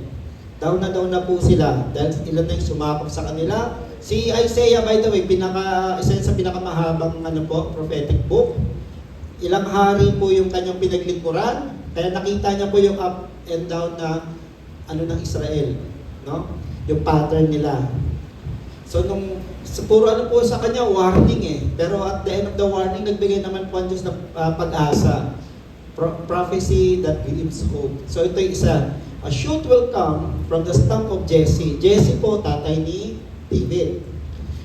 Down na po sila. Dahil ilan na yung sumakop sa kanila. Si Isaiah, by the way, isa yun sa pinakamahabang prophetic book. Ilang hari po yung kanyang pinaglingkuran. Kaya nakita niya po yung up and down na ng Israel, no? Yung pattern nila. So puro po sa kanya warning eh. Pero at the end of the warning, nagbigay naman po ang Diyos ng pag-asa. Prophecy that gives hope. So ito yung isa. A shoot will come from the stump of Jesse. Jesse po, tatay ni David.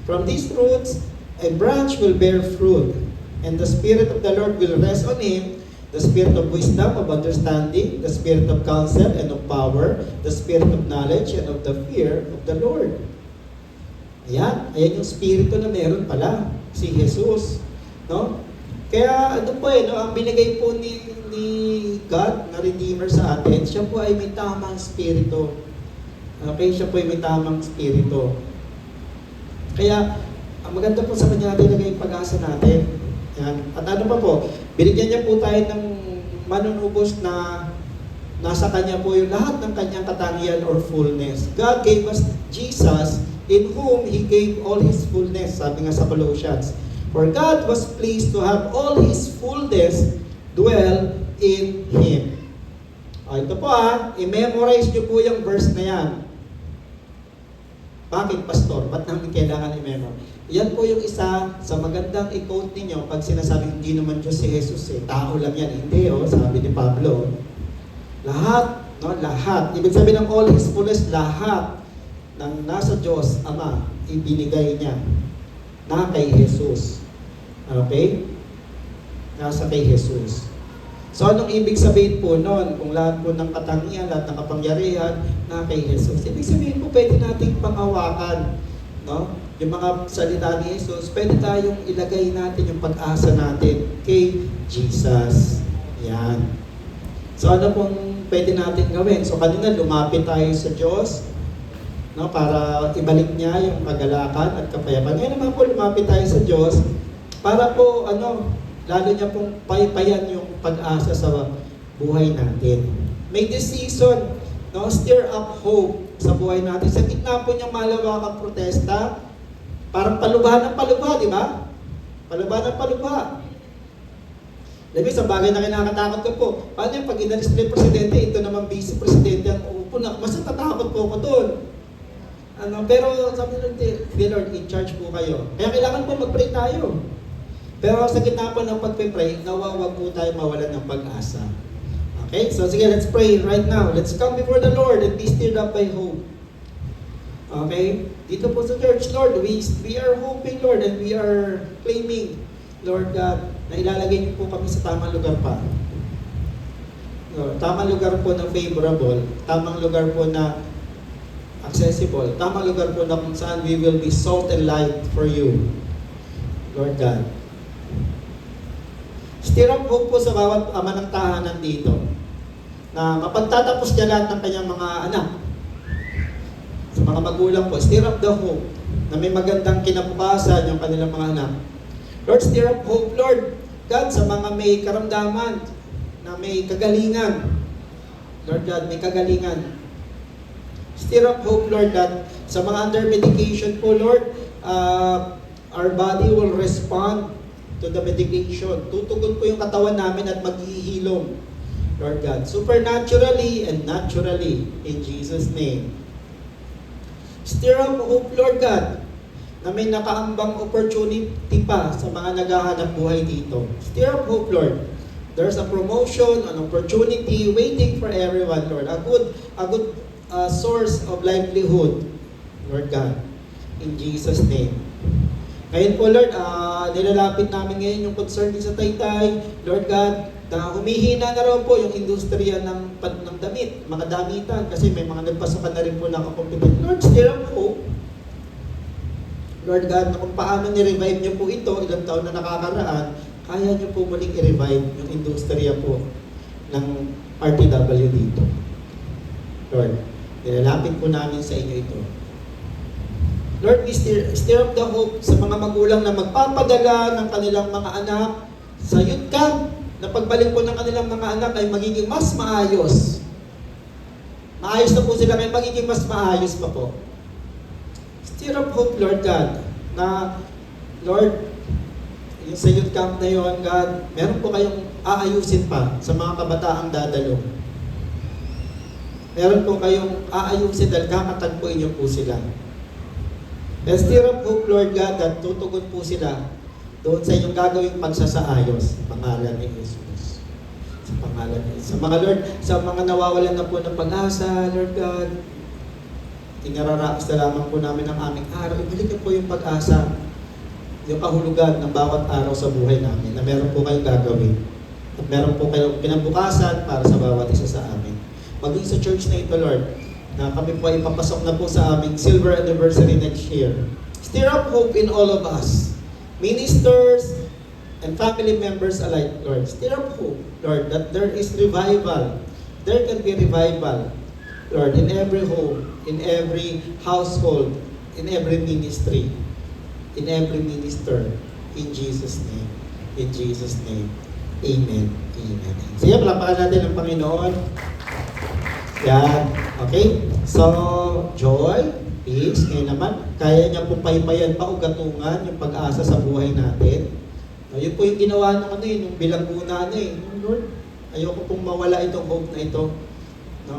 From these roots, a branch will bear fruit, and the Spirit of the Lord will rest on him, the Spirit of wisdom, of understanding, the Spirit of counsel and of power, the Spirit of knowledge and of the fear of the Lord. Ayan yung Spirito na meron pala, si Jesus. No? Kaya ang binigay po ni God na Redeemer sa atin, siya po ay may tamang Spirito. Okay, siya po ay may tamang Spirito. Kaya, ang maganda po sa kanya natin ilagay yung pag-asa natin. Yan. At pa po, binigyan niya po tayo ng manunubos na nasa kanya po yung lahat ng kanyang katangian or fullness. God gave us Jesus in whom He gave all His fullness, sabi nga sa Colossians. For God was pleased to have all His fullness dwell in Him. Ito po i-memorize niyo po yung verse na yan. Bakit, Pastor? Ba't namin kailangan i-memorize? Yan po yung isa sa magandang i-quote ninyo pag sinasabi, hindi naman Diyos si Jesus tao lang yan. Hindi sabi ni Pablo. Lahat, lahat. Ibig sabihin ng all His fullness, lahat ng nasa Diyos, Ama, ibinigay niya na kay Jesus. Okay? Nasa kay Jesus. So anong ibig sabihin po nun? Kung lahat po ng katangian, lahat ng kapangyarihan, na kay Jesus. Ibig sabihin po, pwede nating panghawakan. No? Yung mga salita ni Jesus, pwede tayong ilagay natin yung pag-asa natin kay Jesus. Yan. So ano pong pwede natin gawin? So kanina lumapit tayo sa Diyos, no, para ibalik niya yung kagalakan at kapayapaan. Ngayon naman po lumapit tayo sa Diyos para po lalo niya pong paypayan yung pag-asa sa buhay natin. May this season, stir up hope sa buhay natin. Sa gitna po niyang malawakang protesta, parang palubahan ng paluba, di ba? Palubahan ng paluba. Labi, sa bagay na kinakatakot ko po, paano yung pag inalis na yung presidente, ito naman vice presidente ang uupo na, mas natatakot po ako doon. Pero sabi ng Lord, in charge po kayo. Kaya kailangan po mag-pray tayo. Pero sa gitna po ng pag-pray, nawawag po tayo mawalan ng pag-asa. Okay? So sige, let's pray right now. Let's come before the Lord and be stirred up by hope. Okay? Dito po sa church, Lord, we are hoping, Lord, and we are claiming, Lord God, na ilalagay niyo po kami sa tamang lugar pa. Lord, tamang lugar po na favorable, tamang lugar po na accessible, tamang lugar po na kung saan we will be salt and light for you, Lord God. Stir up hope po sa bawat ama ng tahanan dito na mapagtatapos niya lahat ng kanyang mga anak. Sa mga magulang po, stir up the hope na may magandang kinabukasan yung kanilang mga anak. Lord, stir up hope, Lord. God, sa mga may karamdaman, na may kagalingan. Lord God, may kagalingan. Stir up hope, Lord, that sa mga under medication po, Lord, our body will respond to the medication. Tutugon po yung katawan namin at maghihilom. Lord God, supernaturally and naturally, in Jesus' name. Stir up hope, Lord God, na may nakaambang opportunity pa sa mga naghahanap buhay dito. Stir up hope, Lord. There's a promotion, an opportunity waiting for everyone, Lord. A good source of livelihood, Lord God, in Jesus' name. Ngayon po, Lord, nilalapit namin ngayon yung concern sa Taytay, Lord God, na humihina na raw po yung industriya ng damit, mga damitan, kasi may mga nagpasukan na rin po nakakompetent. Lord, stir up hope. Lord God, na kung paano ni-revive niyo po ito, ilang taon na nakakaraan, kaya niyo po muling i-revive yung industriya po ng RTW dito. Lord, nilalapit po namin sa inyo ito. Lord, we stir up the hope sa mga magulang na magpapadala ng kanilang mga anak sa youth camp, na pagbalik po ng kanilang mga anak ay magiging mas maayos. Maayos na po sila, ngayon magiging mas maayos pa po. Stir up hope, Lord God, na, Lord, yung sa youth camp na yon, God, meron po kayong aayusin pa sa mga kabataang dadalo. Meron po kayong aayusin dahil kakatagpuin niyo po sila. And stir up hope, Lord God, that tutugon po sila doon sa inyong gagawing pagsasaayos sa pangalan ni Jesus. Sa pangalan ni Jesus. Sa mga Lord, sa mga nawawalan na po ng pag-asa, Lord God, inararaos na lamang po namin ang aming araw. Ibalik niyo po yung pag-asa, yung kahulugan ng bawat araw sa buhay namin, na meron po kayong gagawin. At meron po kayong pinabukasan para sa bawat isa sa amin. Maging sa church na ito, Lord, na kami po ay papasok na po sa aming silver anniversary next year. Stir up hope in all of us, ministers and family members alike, Lord. Stir up hope, Lord, that there is revival. There can be revival, Lord, in every home, in every household, in every ministry, in every minister, in Jesus' name. In Jesus' name. Amen. Amen. Sige, palapakan natin ang Panginoon. Yan. Okay? So, joy, peace, ngayon naman, kaya niya po paypayan pa o gatungan yung pag-asa sa buhay natin. Yun po yung ginawa nung nung bilanguna Lord, ayoko pong mawala itong hope na ito.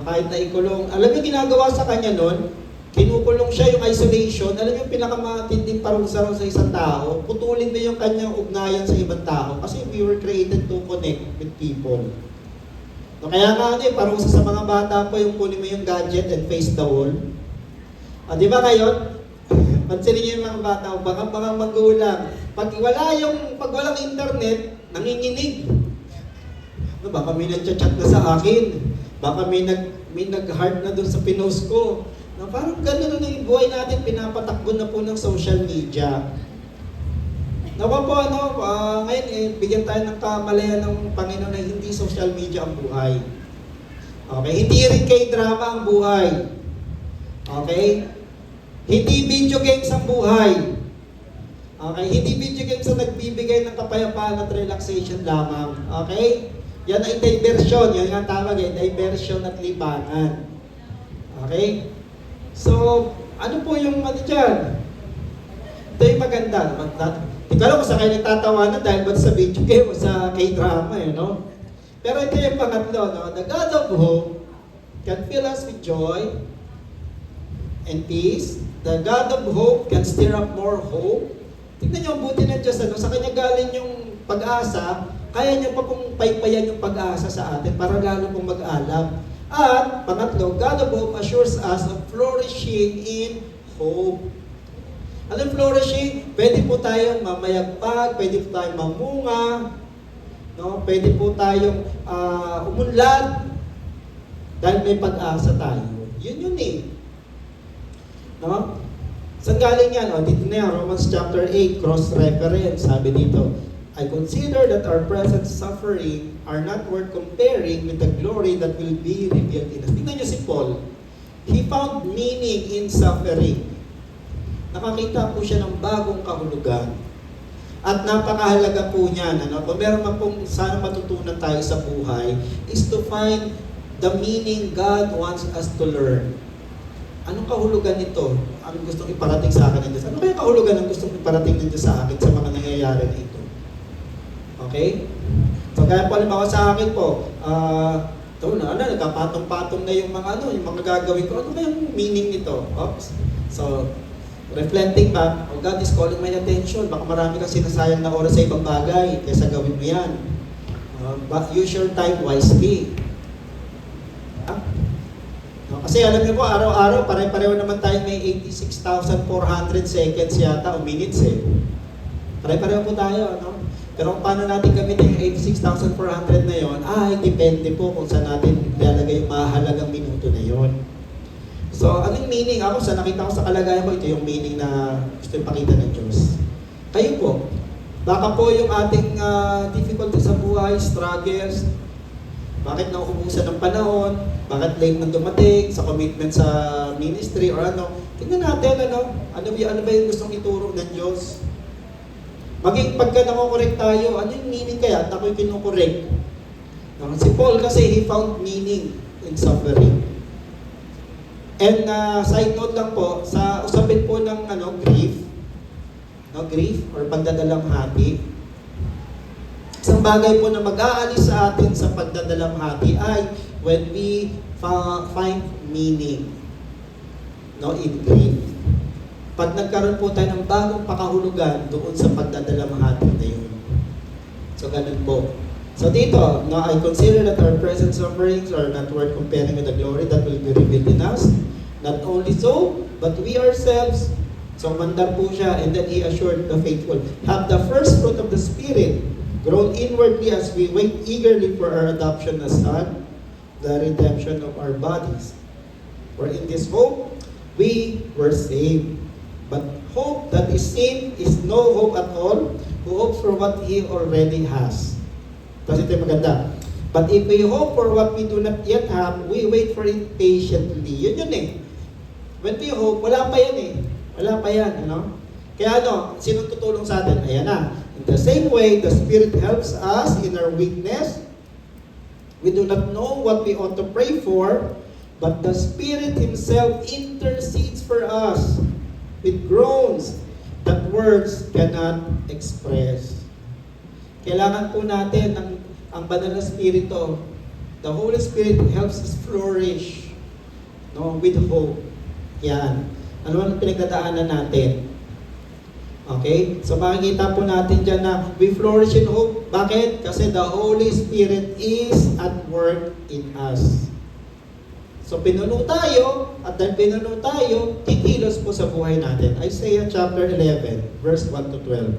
Kahit na ikulong. Alam niyo ginagawa sa kanya nun, kinukulong siya yung isolation. Alam niyo pinakamatinding parusa sa isang tao, putulin mo yung kanyang ugnayan sa ibang tao kasi we were created to connect with people. Kaya nga parusa sa mga bata po yung kunin mo yung gadget and face the wall. Di ba ngayon? Pansinin niyo yung mga bata, baka mga magulang. Pag walang internet, nanginginig. Baka may nag-chat na sa akin. Baka may nag-heart na doon sa pinost ko. Parang gano'n na yung buhay natin, pinapatakbo na po ng social media. Nawa po ngayon bigyan tayo ng kamalayan ng Panginoon na hindi social media ang buhay. Okay? Hindi rin K-drama ang buhay. Okay? Hindi video games ang buhay. Okay? Hindi video games ang nagbibigay ng kapayapaan at relaxation lamang. Okay? Yan ay diversion. Yan ang tawag diversion at libangan. Okay? So, ano po yung dyan? Ito yung maganda. Ikaw lang kung sa kayo nagtatawanan dahil ba sa video game o sa K-drama, Pero ito yung pangatlo, The God of hope can fill us with joy and peace. The God of hope can stir up more hope. Tignan niyo ang buti ng Diyos, sa Kanya galing yung pag-asa, kaya niya pa pong paypayan yung pag-asa sa atin para lalo pong mag-alab. At pangatlo, God of hope assures us of flourishing in hope. Alam, flourishing, pwede po tayong mamayagpag, pwede po tayong mamunga, pwede po tayong umunlad dahil may pag-asa tayo. Yun. Saan galing yan? Dito na yan, Romans chapter 8, cross-reference, sabi dito, I consider that our present suffering are not worth comparing with the glory that will be revealed in us. Tingnan niyo si Paul. He found meaning in suffering. nakakita po siya ng bagong kahulugan. At napakahalaga po niyan, kung meron man pong sana matutunan tayo sa buhay, is to find the meaning God wants us to learn. Anong kahulugan nito? Ang gustong iparating sa akin ng Diyos? Ano kaya kahulugan ang gustong iparating ng Diyos sa akin sa mga nangyayari na ito? Okay? So kaya po halimbawa sa akin po, nagkapatong-patong na yung mga gagawin ko. Ano kaya yung meaning nito? Oops. So, reflecting back, God is calling my attention. Baka marami kang sinasayang na oras sa ibang bagay, kaysa gawin mo yan. But use your time wisely. Kasi alam niyo po, araw-araw, pare-pareho naman tayo may 86,400 seconds yata o minutes eh. Pare-pareho po tayo, Pero kung paano natin gamitin yung 86,400 na yon, depende po kung saan natin ilalagay yung mahalagang minuto na yon. So, anong meaning? Ako, sa nakita ko sa kalagayan ko, ito yung meaning na gusto ipakita ng Diyos. Kayo po, baka po yung ating difficulty sa buhay, struggles, bakit nauubusan ng panahon, bakit late nang dumating, sa commitment sa ministry or tingnan natin, ano ba yung gustong ituro ng Diyos? Maging pagka nakokorek tayo, ano yung meaning kaya at ako'y kinukorek? Si Paul kasi, he found meaning in suffering. And side note lang po, sa usapin po ng grief, grief or pagdadalamhati, isang bagay po na mag-aalis sa atin sa pagdadalamhati ay when we find meaning in grief. Pag nagkaroon po tayo ng bagong pakahulugan doon sa pagdadalamhati na yun. So, ganun po. So, dito, I consider that our present sufferings are not worth comparing with the glory that will be revealed in us. Not only so, but we ourselves. So, mandar po siya, and then he assured the faithful, have the first fruit of the Spirit, grown inwardly as we wait eagerly for our adoption as son, the redemption of our bodies. For in this hope, we were saved. But hope that is seen is no hope at all, who hopes for what he already has. Tapos ito yung maganda. But if we hope for what we do not yet have, we wait for it patiently. Yun eh. When we hope, wala pa yan eh. Wala pa yan, Kaya sinong tutulong sa atin? Ayan na. In the same way, the Spirit helps us in our weakness. We do not know what we ought to pray for, but the Spirit Himself intercedes for us with groans that words cannot express. Kailangan po natin ang banal na Espiritu. The Holy Spirit helps us flourish with hope. Yan. Ano ang pinagdadaanan natin? Okay? So makikita po natin dyan na we flourish in hope. Bakit? Kasi the Holy Spirit is at work in us. So pinuno tayo, at dahil pinuno tayo, kikilos po sa buhay natin. Isaiah chapter 11, verse 1 to 12.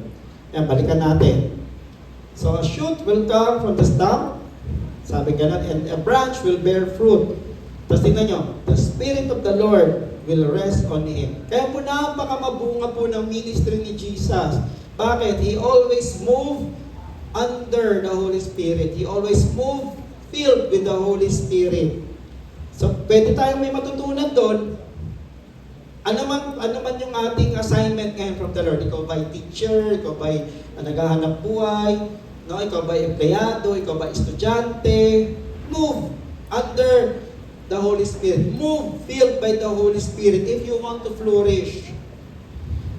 Yan, balikan natin. So a shoot will come from the stump, sabi ganun, and a branch will bear fruit. Tapos tingnan nyo, the Spirit of the Lord will rest on Him. Kaya po napakamabunga po ng ministry ni Jesus. Bakit? He always moved under the Holy Spirit. He always moved filled with the Holy Spirit. So, pwede tayong may matutunan doon. Ano man yung ating assignment ngayon from the Lord? Ikaw ba'y teacher? Ikaw ba'y naghahanap buhay? Ikaw ba'y empleyado? Ikaw ba'y estudyante? Move under the Holy Spirit. Move filled by the Holy Spirit if you want to flourish.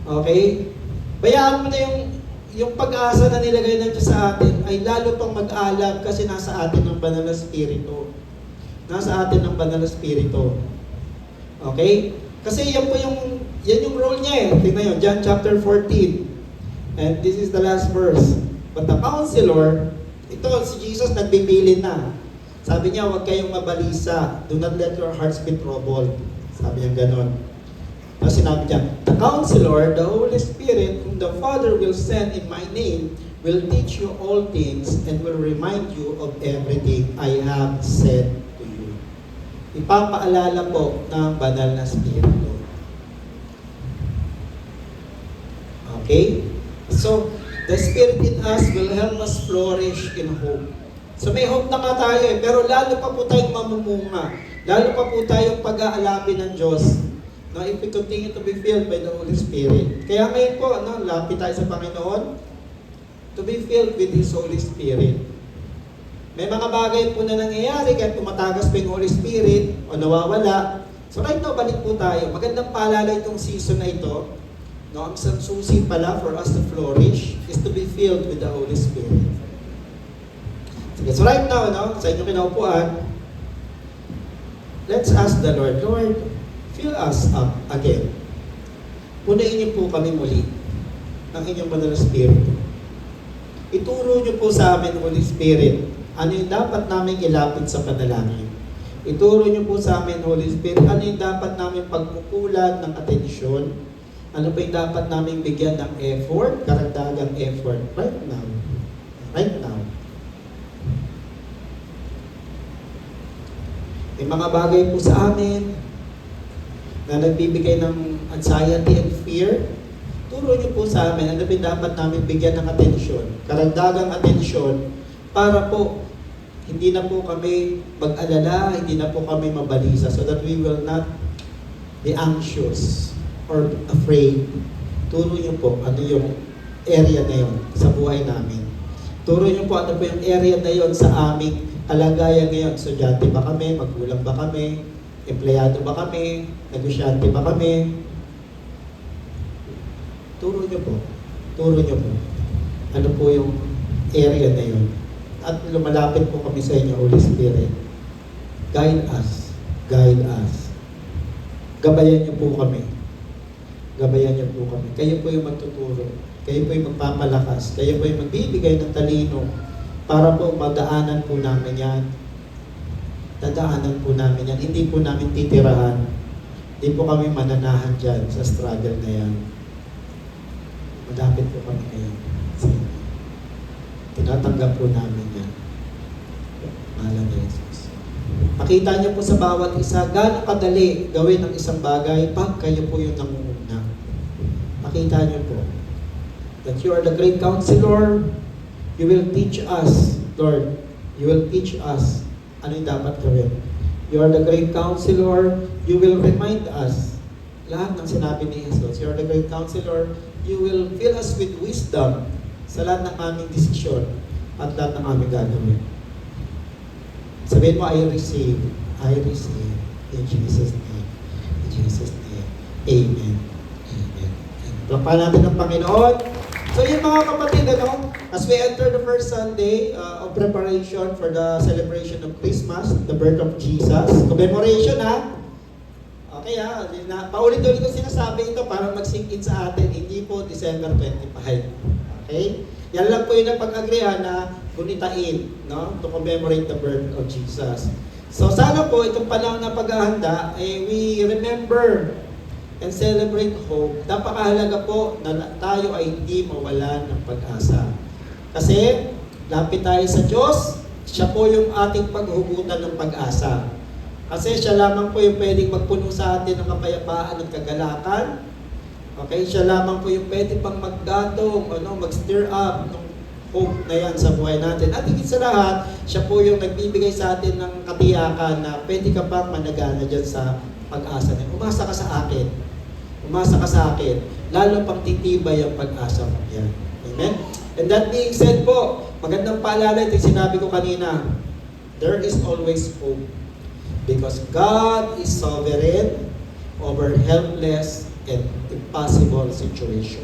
Okay? Bayaan mo na yung pag-asa na nilagay ng Diyos sa atin ay lalo pang mag-alam kasi nasa atin ng banal na Espiritu. Nasa atin ng banal na Espiritu. Okay? Kasi yan yung role niya eh. Tingnan nyo, John chapter 14. And this is the last verse. But the counselor, ito si Jesus nagbibilin na. Sabi niya, huwag kayong mabalisa. Do not let your hearts be troubled. Sabi niya ganon. Tapos sinabi niya, the counselor, the Holy Spirit, whom the Father will send in my name, will teach you all things and will remind you of everything I have said to you. Ipapaalala po ng banal na Espiritu. Okay? So, the Spirit in us will help us flourish in hope. So may hope na nga tayo eh, pero lalo pa po tayong mamumunga. Lalo pa po tayong pag-aalapin ng Diyos. No, if we continue to be filled by the Holy Spirit. Kaya ngayon po, no, lapit tayo sa Panginoon to be filled with His Holy Spirit. May mga bagay po na nangyayari kaya tumatagas pa yung Holy Spirit o nawawala. So right now, balik po tayo. Magandang paalala itong season na ito. No, ang isang susi pala for us to flourish is to be filled with the Holy Spirit. Sige, so right now, no, sa inyong kinaupuan, let's ask the Lord, Lord, fill us up again. Punuin niyo po kami muli ng inyong banal na Espiritu. Ituro niyo po sa amin, Holy Spirit, ano yung dapat namin ilapit sa panalangin. Ituro niyo po sa amin, Holy Spirit, ano yung dapat namin pagkukulan ng atensyon. Ano pa yung dapat namin bigyan ng effort, karagdagang effort, right now. Right now. May mga bagay po sa amin na nagbibigay ng anxiety and fear. Turo niyo po sa amin ano ba dapat namin bigyan ng atensyon, karagdagang atensyon, para po hindi na po kami mag-alala, hindi na po kami mabalisa, so that we will not be anxious or afraid. Turo niyo po ano yung area na yon sa buhay namin. Turo niyo po ano po yung area na yon sa aming kalagayan ngayon. Estudyante ba kami? Magulang ba kami? Empleyado ba kami? Negosyante ba kami? Turo niyo po. Turo niyo po. Ano po yung area na yun? At lumalapit po kami sa inyo, Holy Spirit. Guide us. Guide us. Gabayan niyo po kami. Gabayan niyo po kami. Kayo po yung magtuturo. Kayo po yung magpapalakas. Kayo po yung magbibigay ng talino para po madaanan po namin yan. Dadaanan po namin yan. Hindi po namin titirahan. Hindi po kami mananahan dyan sa struggle na yan. Madapit po kami kayo. Tinatanggap po namin yan. Mahal ni Jesus. Makita niyo po sa bawat isa, gaano kadali gawin ang isang bagay pag kayo po yung nangunguna. Makita niyo po that you are the great counselor. You will teach us, Lord. You will teach us ano yung dapat gawin. You are the great counselor. You will remind us lahat ng sinabi ni Jesus. You are the great counselor. You will fill us with wisdom sa lahat ng aming desisyon at lahat ng aming gagawin. Sabihin mo, I receive. I receive. In Jesus' name. In Jesus' name. Amen. Amen. Lapahan natin ng Panginoon. So yun mga kapatid, ano, as we enter the first Sunday of preparation for the celebration of Christmas, the birth of Jesus, commemoration ha. Okay ha, paulit-ulit ko sinasabi ito para mag-sink in sa atin, hindi po December 25. Okay? Yan lang po yung napag-agreehan na gunitain, no? To commemorate the birth of Jesus. So sana po itong panahon na paghahanda, we remember and celebrate hope. Napakahalaga po na tayo ay hindi mawalan ng pag-asa. Kasi lapit tayo sa Diyos, siya po yung ating paghugutan ng pag-asa. Kasi siya lamang po yung pwedeng magpuno sa atin ng kapayapaan at kagalakan. Okay, siya lamang po yung pwede pang maggatong, mag-stir up ng hope na yan sa buhay natin. At higit sa lahat, siya po yung nagbibigay sa atin ng katiyakan na pwede ka pang managana dyan sa pag-asa na. Umasa ka sa akin. Umasa ka sa akin. Lalo pang titibay ang pag-asa mo yan. Amen? And that being said po, magandang paalala ito yung sinabi ko kanina. There is always hope. Because God is sovereign over helpless and impossible situation.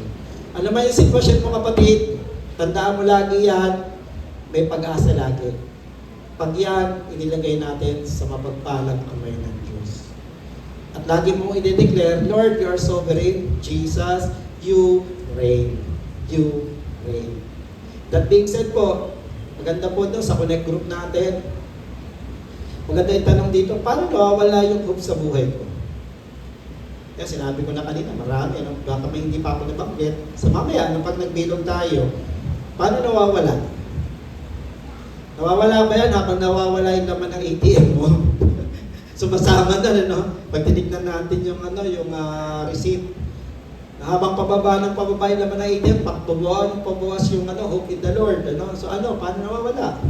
Ano man yung sitwasyon mo kapatid, tandaan mo lagi yan, may pag-asa lagi. Pag yan, inilagay natin sa mapagpalang kamay ng Diyos. At lagi mong i-declare, Lord, you are sovereign. Jesus, you reign. You reign. That being said po, maganda po ito sa Connect group natin. Maganda yung tanong dito, paano nawawala yung hope sa buhay ko? Kaya sinabi ko na kanina, marami, baka may hindi pa ako nabanggit. Sa mamaya, pag nagbilog tayo, paano nawawala? Nawawala ba yan habang nawawala yung laman ng ATM mo? Sumasama na, Pag tinignan natin yung, receipt, habang pababa yung laman ng ATM, pabuwas yung hope in the Lord. So paano nawawala?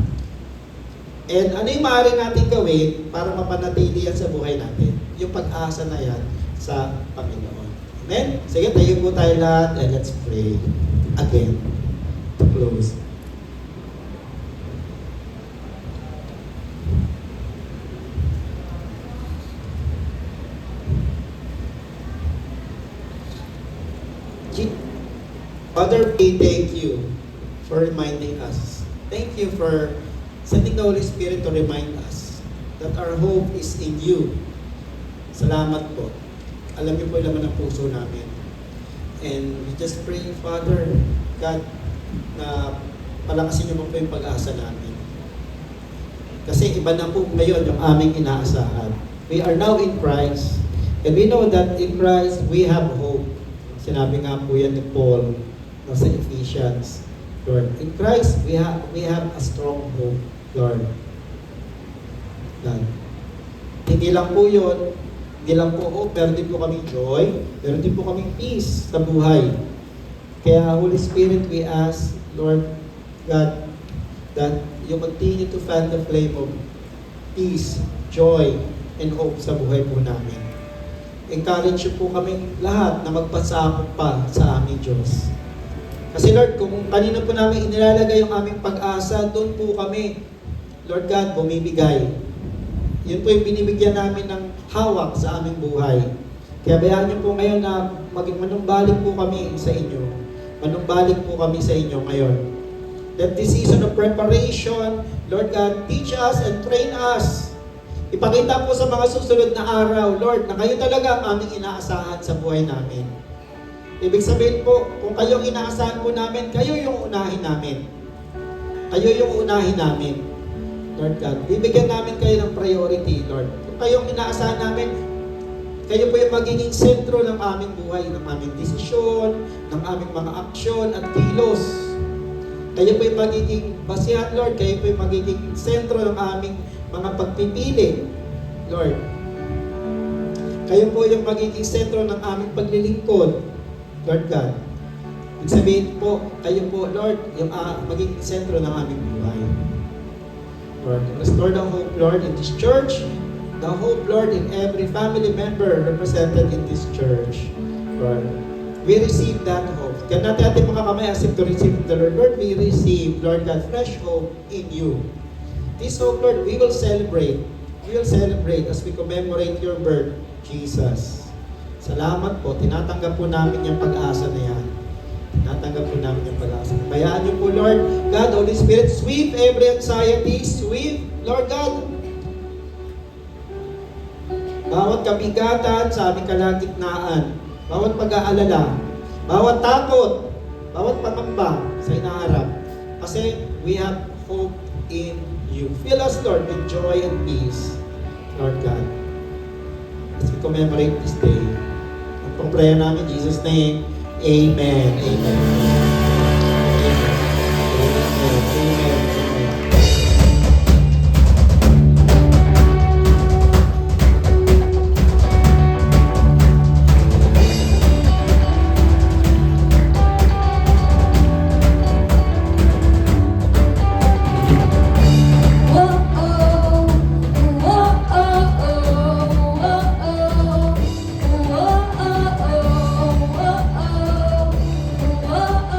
And ano yung maaari natin gawin para mapanatili yan sa buhay natin? Yung pag-asa na yan sa Panginoon. Amen? Sige, tayo po tayo lahat and let's pray again to close. Father, we thank you for reminding us. Thank you for sending the Holy Spirit to remind us that our hope is in you. Salamat po. Alam niyo po yung laman ng puso namin. And we just pray, Father, God, na palakasin niyo po yung pag-asa namin. Kasi iba na po ngayon yung aming inaasahan. We are now in Christ. And we know that in Christ, we have hope. Sinabi nga po yan ni Paul sa Ephesians. Lord, in Christ, we have a strong hope, Lord. God. Hindi lang po yun, hindi lang po hope, meron din po kaming joy, meron din po kaming peace sa buhay. Kaya Holy Spirit, we ask, Lord God, that you continue to fan the flame of peace, joy, and hope sa buhay po namin. Encourage po kaming lahat na magpasakop pa sa aming Diyos. Kasi Lord, kung kanina po namin inilalagay yung aming pag-asa, doon po kami, Lord God, bumibigay. Yun po yung binibigyan namin ng hawak sa aming buhay. Kaya bayaan niyo po ngayon na maging manumbalik po kami sa inyo. Manumbalik po kami sa inyo ngayon. That this season of preparation, Lord God, teach us and train us. Ipakita po sa mga susunod na araw, Lord, na kayo talaga ang aming inaasahan sa buhay namin. Ibig sabihin po, kung kayo inaasahan po namin, kayo yung unahin namin. Kayo yung unahin namin. Lord God, bibigyan namin kayo ng priority, Lord. Kung kayo yung inaasahan namin, kayo po yung magiging sentro ng aming buhay, ng aming desisyon, ng aming mga aksyon at kilos. Kayo po yung magiging basihan, Lord. Kayo po yung magiging sentro ng aming mga pagpipili, Lord. Kayo po yung magiging sentro ng aming paglilingkod, Lord God. Ibig sabihin po, kayo po, Lord, yung magiging sentro ng aming buhay. Lord, restore the hope, Lord, in this church. The hope, Lord, in every family member represented in this church. Lord, we receive that hope. Kaya natin ating mga kamay as if to receive the Lord. Lord, we receive, Lord God, fresh hope in you. This hope, Lord, we will celebrate. We will celebrate as we commemorate your birth, Jesus. Salamat po. Tinatanggap po namin yung pag-asa na yan. Tinatanggap po namin yung pag-asa. Bayaan niyo po, Lord God, Holy Spirit, sweep every anxiety, sweep, Lord God, bawat kabigatan sa aming kalagitnaan, bawat pag-aalala, bawat takot, bawat pangamba sa inaharap. Kasi we have hope in you. Fill us, Lord, with joy and peace, Lord God, as we commemorate this day. Ang prayer namin, in Jesus' name, Amen. Amen. Amen. Amen. Oh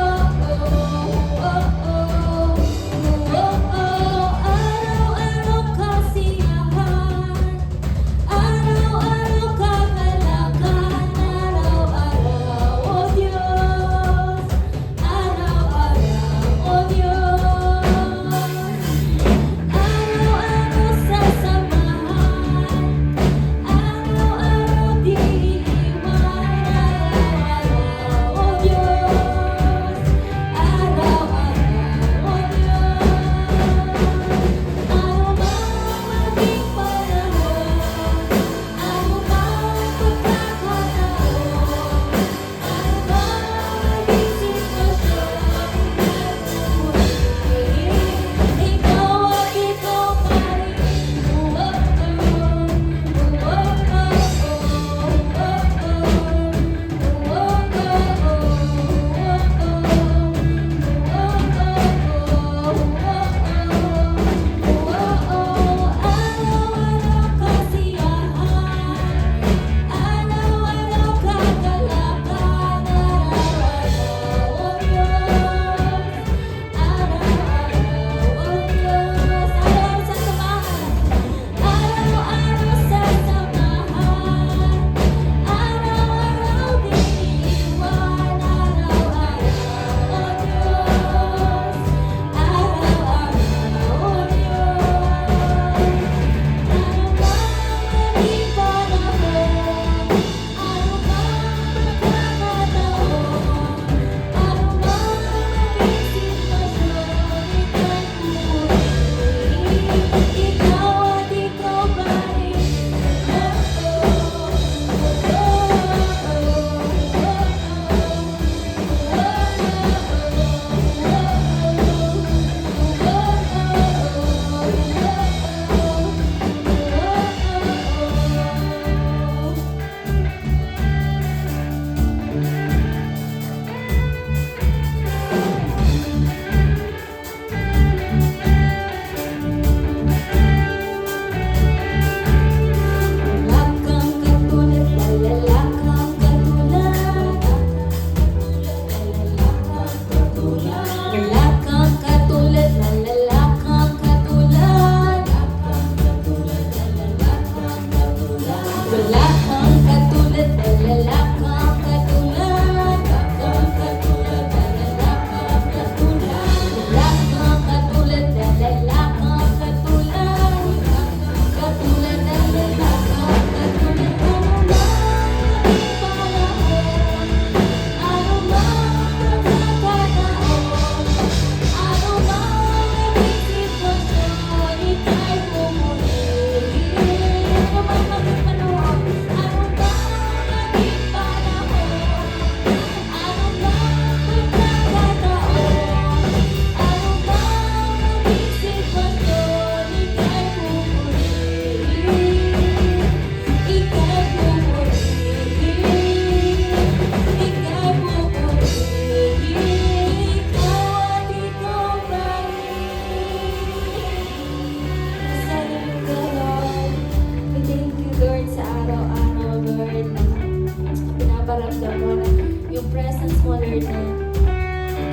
Lord, na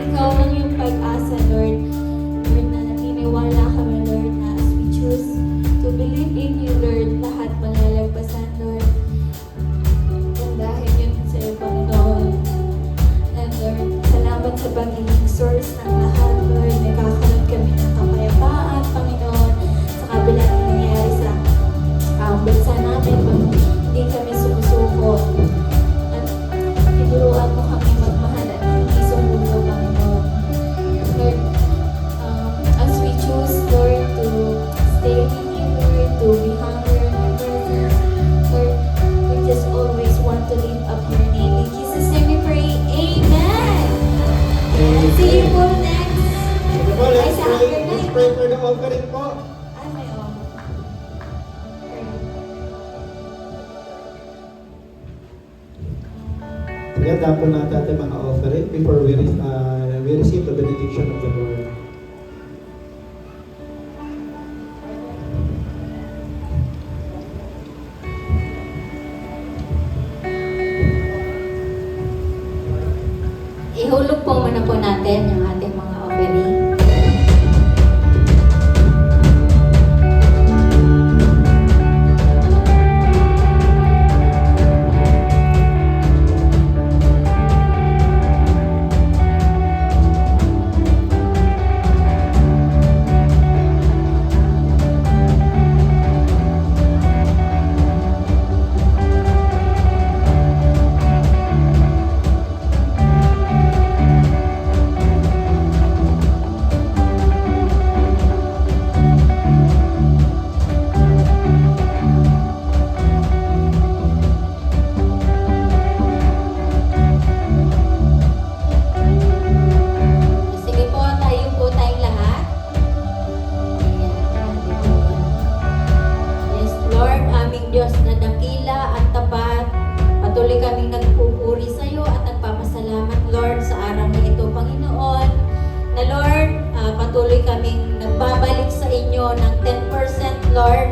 ikaw lang yung pag-asa, Lord. Lord, na naniniwala kami, Lord, na as we choose to believe in you, Lord, lahat malalagpasan, Lord. Kung dahil yun sa iyo, Panginoon. And Lord, salamat sa pagiging source ng lahat, Lord. Nagkakaroon kami ng kapayapaan, Panginoon, sa kabila ng nangyayari sa bansa natin, pag hindi kami sumusuko. At tinuruan mo kami magmahal at hindi sumuko, Panginoon. Lord, as we choose, Lord, to stay with you, Lord, to be hungry in your presence, Lord, we just always want to lift up your name. In Jesus' name we pray, Amen! And see you po next. Sige po, let's pray for the offering po. Ay, may off. Sige, tapon natin ating mga offering before we receive the benediction of the Lord. Ihulog po muna po natin yung ating mga offering. Sige po, tayo po tayong lahat. Ayan. Yes, Lord, aming Diyos na dakila at tapat, patuloy kaming nagpupuri sa iyo at nagpapasalamat, Lord, sa araw na ito, Panginoon. Na Lord, patuloy kaming nagbabalik sa inyo ng 10%, Lord,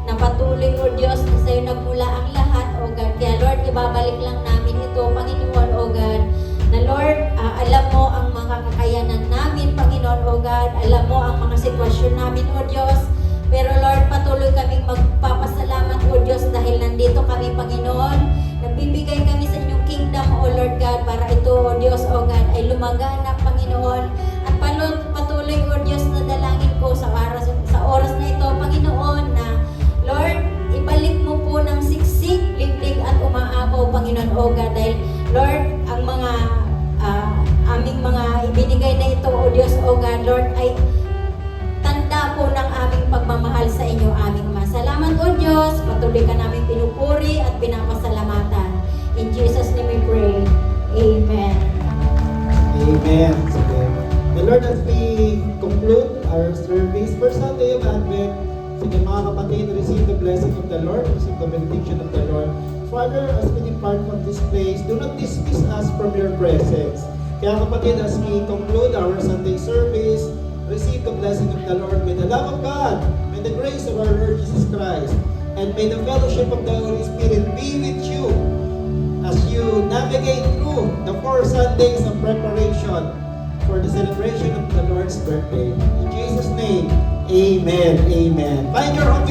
na patuloy, O Diyos, na sa iyo nagmula ang lahat, O God. Kaya Lord, ibabalik lang namin ito, Panginoon, O God. Na Lord, alam mo ang mga kakayanan namin, Panginoon, O God. Alam mo ang mga sitwasyon namin, O Diyos. Pero Lord, patuloy kaming magpapasalamat, O Diyos, dahil nandito kami, Panginoon. Nagbibigay kami sa inyong kingdom, O Lord God, para ito, O Diyos, O God, ay lumaganap, Panginoon. At patuloy, O Diyos, na dalangin ko sa oras na ito, Panginoon, na Lord, ibalik mo po ng siksik, liglig at umaapaw, Panginoon, O God, dahil Lord, ang mga aming mga ibinigay na ito, O Diyos, O God, Lord, ay tanda po ng aming pagmamahal sa inyo, aming Ama. Salamat, O Diyos, patuloy ka namin pinupuri at pinapasalamatan. In Jesus' name we pray. Amen. Amen. Sige. The Lord, as we conclude our service for Sunday of Advent, sige mga kapatid, receive the blessing of the Lord, receive the benediction of the Lord. Father, as we depart from this place, do not dismiss us from your presence. Kaya kapatid, as we conclude our Sunday service, receive the blessing of the Lord. May the love of God, may the grace of our Lord Jesus Christ, and may the fellowship of the Holy Spirit be with you as you navigate through the 4 Sundays of preparation for the celebration of the Lord's birthday. In Jesus' name, amen. Amen. Find your